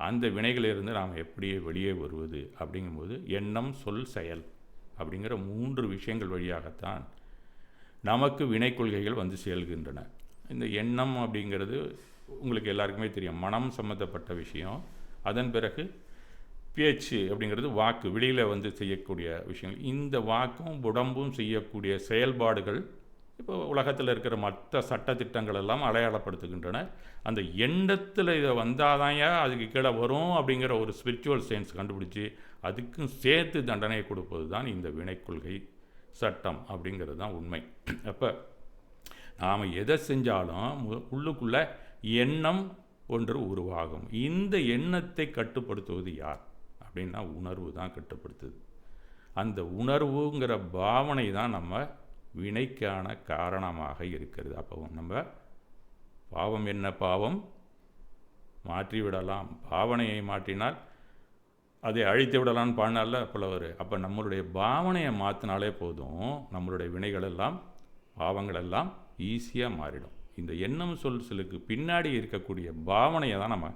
அந்த வினைகளிலிருந்து நாம் எப்படி வெளியே வருவது அப்படிங்கும்போது எண்ணம், சொல், செயல் அப்படிங்கிற 3 விஷயங்கள் வழியாகத்தான் நமக்கு வினை கொள்கைகள் வந்து சேர்கின்றன. இந்த எண்ணம் அப்படிங்கிறது உங்களுக்கு எல்லாருக்குமே தெரியும், மனம் சம்மந்தப்பட்ட விஷயம். அதன் பிறகு பேச்சு அப்படிங்கிறது வாக்கு, வெளியில் வந்து செய்யக்கூடிய விஷயங்கள். இந்த வாக்கும் உடம்பும் செய்யக்கூடிய செயல்பாடுகள் இப்போ உலகத்தில் இருக்கிற மற்ற சட்டத்திட்டங்கள் எல்லாம் அடையாளப்படுத்துகின்றன. அந்த எண்ணத்தில் இதை வந்தாதான் அதுக்கு கீழே வரும் அப்படிங்கிற ஒரு ஸ்பிரிச்சுவல் சயின்ஸ் கண்டுபிடிச்சி அதுக்கும் சேர்த்து தண்டனை கொடுப்பது தான் இந்த வினை கொள்கை சட்டம் அப்படிங்கிறது தான் உண்மை. அப்போ நாம் எதை செஞ்சாலும் உள்ளுக்குள்ளே எண்ணம் ஒன்று உருவாகும். இந்த எண்ணத்தை கட்டுப்படுத்துவது யார் அப்படின்னா உணர்வு தான் கட்டுப்படுத்துது. அந்த உணர்வுங்கிற பாவனை தான் நம்ம வினைக்கான காரணமாக இருக்கிறது. அப்போ நம்ம பாவம் என்ன பாவம் மாற்றி விடலாம், பாவனையை மாற்றினால் அதை அழித்து விடலான்னு பாடினால புலவர். அப்போ நம்மளுடைய பாவனையை மாற்றினாலே போதும், நம்மளுடைய வினைகளெல்லாம் பாவங்களெல்லாம் ஈஸியாக மாறிடும். இந்த எண்ணம் சொல்லுக்கு பின்னாடி இருக்கக்கூடிய பாவனையை தான் நம்ம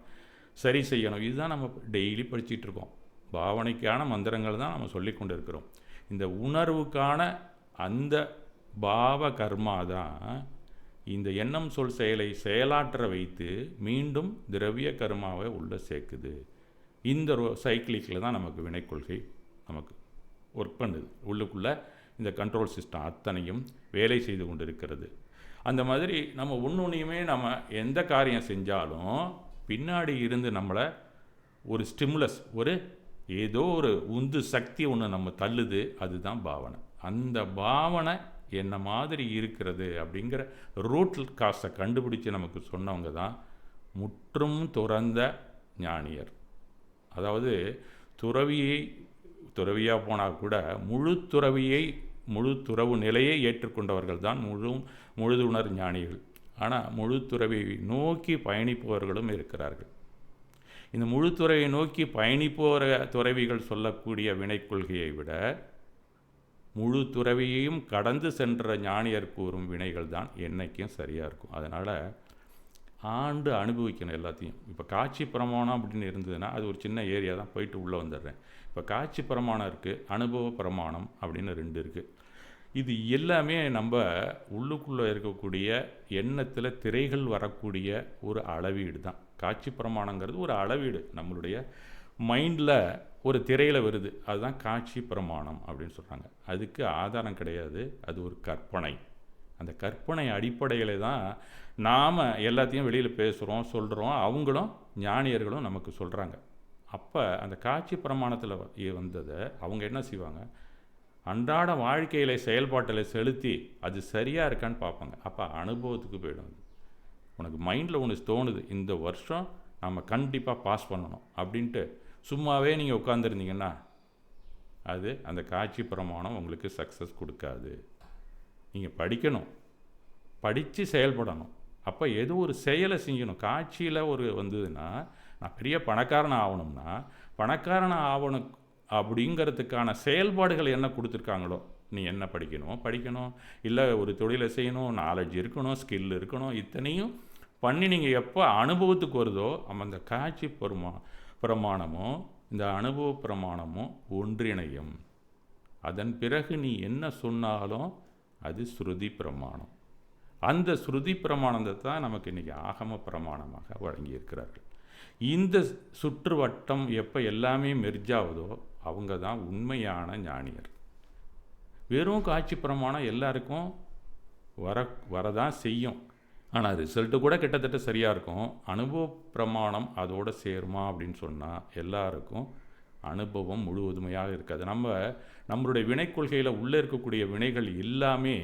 சரி செய்யணும். இதுதான் நம்ம டெய்லி படிச்சுட்டு இருக்கோம். பாவனைக்கான மந்திரங்கள் தான் நம்ம சொல்லி கொண்டு இருக்கிறோம். இந்த உணர்வுக்கான அந்த பாவ கர்மா தான் இந்த எண்ணம் சொல் செயலை செயலாற்ற வைத்து மீண்டும் திரவிய கர்மாவை உள்ளே சேர்க்குது. இந்த சைக்கிளிக்கில் தான் நமக்கு வினைக்கொள்கை நமக்கு ஒர்க் பண்ணுது. உள்ளுக்குள்ளே இந்த கண்ட்ரோல் சிஸ்டம் அத்தனையும் வேலை செய்து கொண்டு இருக்கிறது. அந்த மாதிரி நம்ம ஒன்றுமே நம்ம எந்த காரியம் செஞ்சாலும் பின்னாடி இருந்து நம்மளை ஒரு ஸ்டிமுலஸ், ஒரு ஏதோ ஒரு உந்து சக்தி ஒன்று நம்ம தள்ளுது. அதுதான் பாவனை. அந்த பாவனை என்ன மாதிரி இருக்கிறது அப்படிங்கிற ரூட் காசை கண்டுபிடிச்சி நமக்கு சொன்னவங்க தான் முற்றும் துறந்த ஞானியர். அதாவது துறவியாக போனால் கூட முழு துறவு நிலையை ஏற்றுக்கொண்டவர்கள் தான் முழுதுணர் ஞானிகள். ஆனால் முழு துறவியை நோக்கி பயணிப்பவர்களும் இருக்கிறார்கள். இந்த முழு துறவை நோக்கி பயணிப்போகிற துறவிகள் சொல்லக்கூடிய வினைக்கொள்கையை விட முழு துறவியையும் கடந்து சென்ற ஞானியர் கூறும் வினைகள் தான் என்றைக்கும் சரியாக இருக்கும். அதனால் ஆண்டு அனுபவிக்கணும் எல்லாத்தையும். இப்போ காட்சி பிரமாணம் அப்படின்னு இருந்ததுன்னா அது ஒரு சின்ன ஏரியா தான், போயிட்டு உள்ளே வந்துடுறேன். இப்போ காட்சி பிரமாணம் இருக்குது, அனுபவ பிரமாணம் அப்படின்னு 2 இருக்குது. இது எல்லாமே நம்ம உள்ளுக்குள்ளே இருக்கக்கூடிய எண்ணத்தில் திரைகள் வரக்கூடிய ஒரு அளவீடு தான். காட்சி பிரமாணங்கிறது ஒரு அளவீடு, நம்மளுடைய மைண்டில் ஒரு திரையில் வருது, அதுதான் காட்சி பிரமாணம் அப்படின்னு சொல்கிறாங்க. அதுக்கு ஆதாரம் கிடையாது, அது ஒரு கற்பனை. அந்த கற்பனை அடிப்படையில் தான் நாம் எல்லாத்தையும் வெளியில் பேசுகிறோம், சொல்கிறோம். அவங்களும் ஞானியர்களும் நமக்கு சொல்கிறாங்க. அப்போ அந்த காட்சி பிரமாணத்தில் வந்ததை அவங்க என்ன செய்வாங்க, அன்றாட வாழ்க்கையில் செயல்பாட்டில் செலுத்தி அது சரியாக இருக்கான்னு பார்ப்பாங்க. அப்போ அனுபவத்துக்கு போயிடும். உனக்கு மைண்டில் ஒன்று தோணுது, இந்த வருஷம் நம்ம கண்டிப்பாக பாஸ் பண்ணணும் அப்படின்ட்டு சும்மாவே நீங்கள் உட்காந்துருந்தீங்கன்னா அது அந்த காட்சி பிரமாணம் உங்களுக்கு சக்ஸஸ் கொடுக்காது. நீங்கள் படிக்கணும், படித்து செயல்படணும். அப்போ ஏதோ ஒரு செயலை செய்யணும். காட்சியில் ஒரு வந்ததுன்னா, நான் பெரிய பணக்காரன் ஆகணும்னா பணக்காரன் ஆகணும் அப்படிங்கிறதுக்கான செயல்பாடுகள் என்ன கொடுத்துருக்காங்களோ, நீ என்ன படிக்கணும், இல்லை ஒரு தொழிலை செய்யணும், நாலேஜ் இருக்கணும், ஸ்கில் இருக்கணும், இத்தனையும் பண்ணி நீங்கள் எப்போ அனுபவத்துக்கு வருதோ அந்த காட்சி பிரமாணமும் இந்த அனுபவ பிரமாணமும் ஒன்றிணையும். அதன் பிறகு நீ என்ன சொன்னாலும் அது ஸ்ருதி பிரமாணம். அந்த ஸ்ருதி பிரமாணத்தை தான் நமக்கு இன்றைக்கி ஆகம பிரமாணமாக வழங்கியிருக்கிறார்கள். இந்த சுற்று வட்டம் எப்போ எல்லாமே மெர்ஜாவதோ அவங்க தான் உண்மையான ஞானியர். வெறும் காட்சி பிரமாணம் எல்லாருக்கும் வரதான் செய்யும், ஆனால் ரிசல்ட்டு கூட கிட்டத்தட்ட சரியாக இருக்கும். அனுபவ பிரமாணம் அதோடு சேருமா அப்படின்னு சொன்னால் எல்லாருக்கும் அனுபவம் முழுவதுமையாக இருக்காது. நம்மளுடைய வினைக்கொள்கையில் உள்ளே இருக்கக்கூடிய வினைகள் எல்லாமே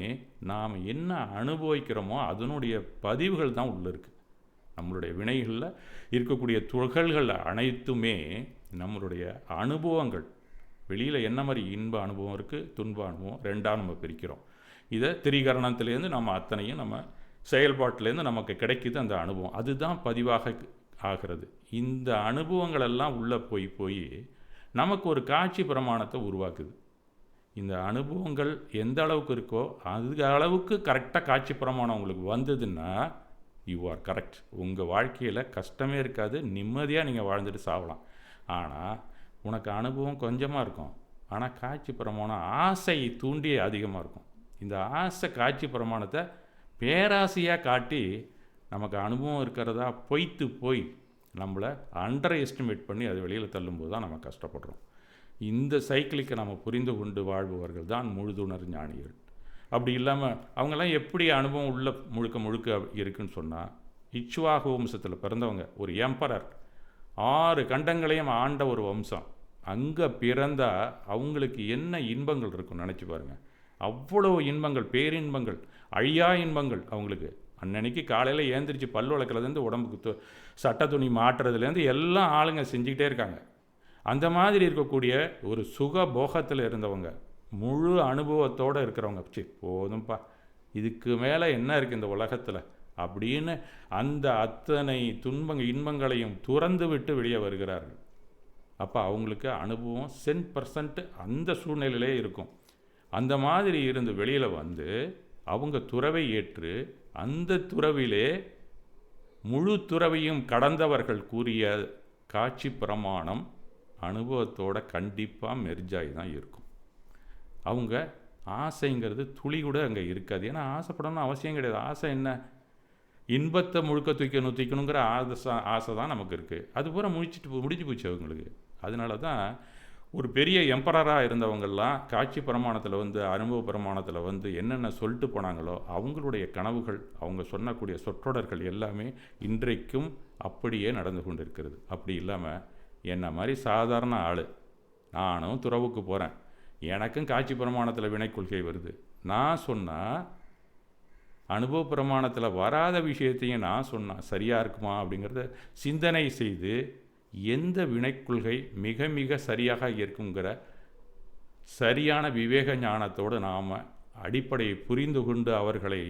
நாம் என்ன அனுபவிக்கிறோமோ அதனுடைய பதிவுகள் தான் உள்ளே இருக்குது. நம்மளுடைய வினைகளில் இருக்கக்கூடிய துகள்கள் அனைத்துமே நம்மளுடைய அனுபவங்கள். வெளியில் என்ன மாதிரி இன்ப அனுபவம் இருக்குது, துன்ப அனுபவம், 2ஆக நம்ம பிரிக்கிறோம். இதை திரிகரணத்திலேருந்து நம்ம அத்தனையும் நம்ம செயல்பாட்டிலேருந்து நமக்கு கிடைக்கிது அந்த அனுபவம், அதுதான் பதிவாக ஆகிறது. இந்த அனுபவங்களெல்லாம் உள்ளே போய் நமக்கு ஒரு காட்சி பிரமாணத்தை உருவாக்குது. இந்த அனுபவங்கள் எந்த அளவுக்கு இருக்கோ அது அளவுக்கு கரெக்டாக காட்சி பிரமாணம் உங்களுக்கு வந்ததுன்னா யூ ஆர் கரெக்ட். உங்கள் வாழ்க்கையில் கஷ்டமே இருக்காது, நிம்மதியாக நீங்கள் வாழ்ந்துட்டு சாகலாம். ஆனால் உனக்கு அனுபவம் கொஞ்சமாக இருக்கும், ஆனால் காட்சி பிரமாணம் ஆசையை தூண்டி அதிகமாக இருக்கும். இந்த ஆசை காட்சி பிரமாணத்தை பேராசையாக காட்டி நமக்கு அனுபவம் இருக்கிறதா பொய்த்து போய் நம்மளை அண்டர் எஸ்டிமேட் பண்ணி அது வெளியில் தள்ளும்போது தான் நம்ம கஷ்டப்படுறோம். இந்த சைக்கிளுக்கு நம்ம புரிந்து கொண்டு வாழ்பவர்கள் தான் முழுதுணர் ஞானிகள். அப்படி இல்லாமல் அவங்கெல்லாம் எப்படி அனுபவம் உள்ள முழுக்க இருக்குன்னு சொன்னால், இக்ஷ்வாகு வம்சத்தில் பிறந்தவங்க, ஒரு எம்பரர், 6 கண்டங்களையும் ஆண்ட ஒரு வம்சம். அங்கே பிறந்தால் அவங்களுக்கு என்ன இன்பங்கள் இருக்கும் நினச்சி பாருங்கள். அவ்வளோ இன்பங்கள், பேரின்பங்கள், அழியா இன்பங்கள் அவங்களுக்கு. அன்னன்னைக்கு காலையில் ஏந்திரிச்சு பல் வளர்க்குறதுலேருந்து உடம்புக்கு சட்டை துணி மாட்டுறதுலேருந்து எல்லாம் ஆளுங்க செஞ்சுக்கிட்டே இருக்காங்க. அந்த மாதிரி இருக்கக்கூடிய ஒரு சுக போகத்தில் இருந்தவங்க, முழு அனுபவத்தோடு இருக்கிறவங்க, போதும்ப்பா இதுக்கு மேலே என்ன இருக்குது இந்த உலகத்தில் அப்படின்னு அந்த அத்தனை இன்பங்களையும் துறந்து விட்டு வெளியே வருகிறார்கள். அப்போ அவங்களுக்கு அனுபவம் 10% அந்த சூழ்நிலையிலே இருக்கும். அந்த மாதிரி இருந்து வெளியில் வந்து அவங்க துறவை ஏற்று அந்த துறவிலே முழு துறவையும் கடந்தவர்கள் கூறிய காட்சி பிரமாணம் அனுபவத்தோட கண்டிப்பாக மெர்ஜாய் தான் இருக்கும். அவங்க ஆசைங்கிறது துளி கூட அங்கே இருக்காது. ஏன்னா ஆசைப்படணும்னு அவசியம் கிடையாது. ஆசை என்ன? இன்பத்தை முழுக்க தூக்கணுங்கிற ஆசை தான் நமக்கு இருக்குது. அது பூரா முடிஞ்சு போச்சு அவங்களுக்கு. அதனால தான் ஒரு பெரிய எம்பரராக இருந்தவங்கள்லாம் காட்சி பிரமாணத்தில் வந்து, அனுபவ பிரமாணத்தில் வந்து என்னென்ன சொல்லிட்டு போனாங்களோ அவங்களுடைய கனவுகள், அவங்க சொன்னக்கூடிய சொற்றொடர்கள் எல்லாமே இன்றைக்கும் அப்படியே நடந்து கொண்டு இருக்கிறது. அப்படி இல்லாமல் என்ன மாதிரி சாதாரண ஆள், நானும் துறவுக்கு போகிறேன், எனக்கும் காட்சி பிரமாணத்தில் வினை கொள்கை வருது, நான் சொன்னால் அனுபவ பிரமாணத்தில் வராத விஷயத்தையும் நான் சொன்னால் சரியாக இருக்குமா அப்படிங்கிறத சிந்தனை செய்து எந்த வினைக்கொள்கை மிக மிக சரியாக இருக்குங்கிற சரியான விவேக ஞானத்தோடு நாம் அடிப்படையை புரிந்து கொண்டு அவர்களை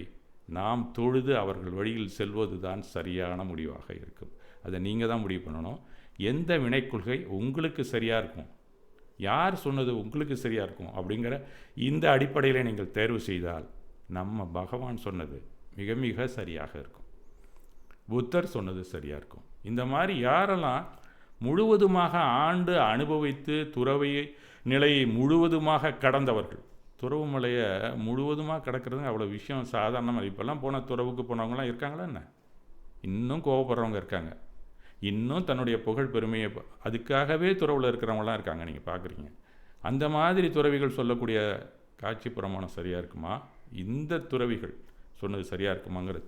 நாம் தொழுது அவர்கள் வழியில் செல்வது தான் சரியான முடிவாக இருக்கும். அதை நீங்கள் தான் முடிவு பண்ணணும். எந்த வினைக்கொள்கை உங்களுக்கு சரியாக இருக்கும், யார் சொன்னது உங்களுக்கு சரியாக இருக்கும் அப்படிங்கிற இந்த அடிப்படையில் நீங்கள் தேர்வு செய்தால் நம்ம பகவான் சொன்னது மிக மிக சரியாக இருக்கும், புத்தர் சொன்னது சரியாக இருக்கும். இந்த மாதிரி யாரெல்லாம் முழுவதுமாக ஆண்டு அனுபவித்து துறவை நிலையை முழுவதுமாக கடந்தவர்கள், துறவு மலையை முழுவதுமாக கடக்கிறது அவ்வளோ விஷயம் சாதாரணமாக. இப்போல்லாம் போன துறவுக்கு போனவங்களாம் இருக்காங்களா என்ன? இன்னும் கோவப்படுறவங்க இருக்காங்க, இன்னும் தன்னுடைய புகழ் பெருமையை அதுக்காகவே துறவில் இருக்கிறவங்களாம் இருக்காங்க, நீங்கள் பார்க்குறீங்க. அந்த மாதிரி துறவிகள் சொல்லக்கூடிய காட்சி பிரமாணம் சரியாக இருக்குமா, இந்த துறவிகள் சொன்னது சரியாக இருக்குமாங்கிற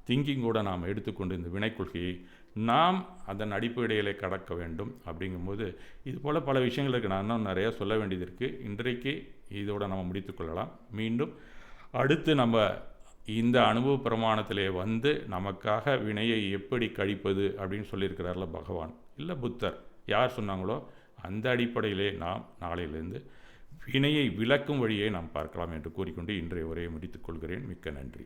திங்கிங்கோடு நாம் எடுத்துக்கொண்டு இந்த வினைக்கொள்கையை நாம் அதன் அடிப்படையிலே கடக்க வேண்டும். அப்படிங்கும்போது இது போல் பல விஷயங்கள் இருக்குது, நான் இன்னும் நிறையா சொல்ல வேண்டியது இருக்குது. இன்றைக்கு இதோடு நம்ம முடித்துக்கொள்ளலாம். மீண்டும் அடுத்து நம்ம இந்த அனுபவ பிரமாணத்திலே வந்து நமக்காக வினையை எப்படி கழிப்பது அப்படின்னு சொல்லியிருக்கிறார்ல பகவான், இல்லை புத்தர், யார் சொன்னாங்களோ அந்த அடிப்படையிலே நாம் நாளையிலேருந்து வினையை விளக்கும் வழியை நாம் பார்க்கலாம் என்று கூறிக்கொண்டு இன்றைய உரையை முடித்துக்கொள்கிறேன். மிக்க நன்றி.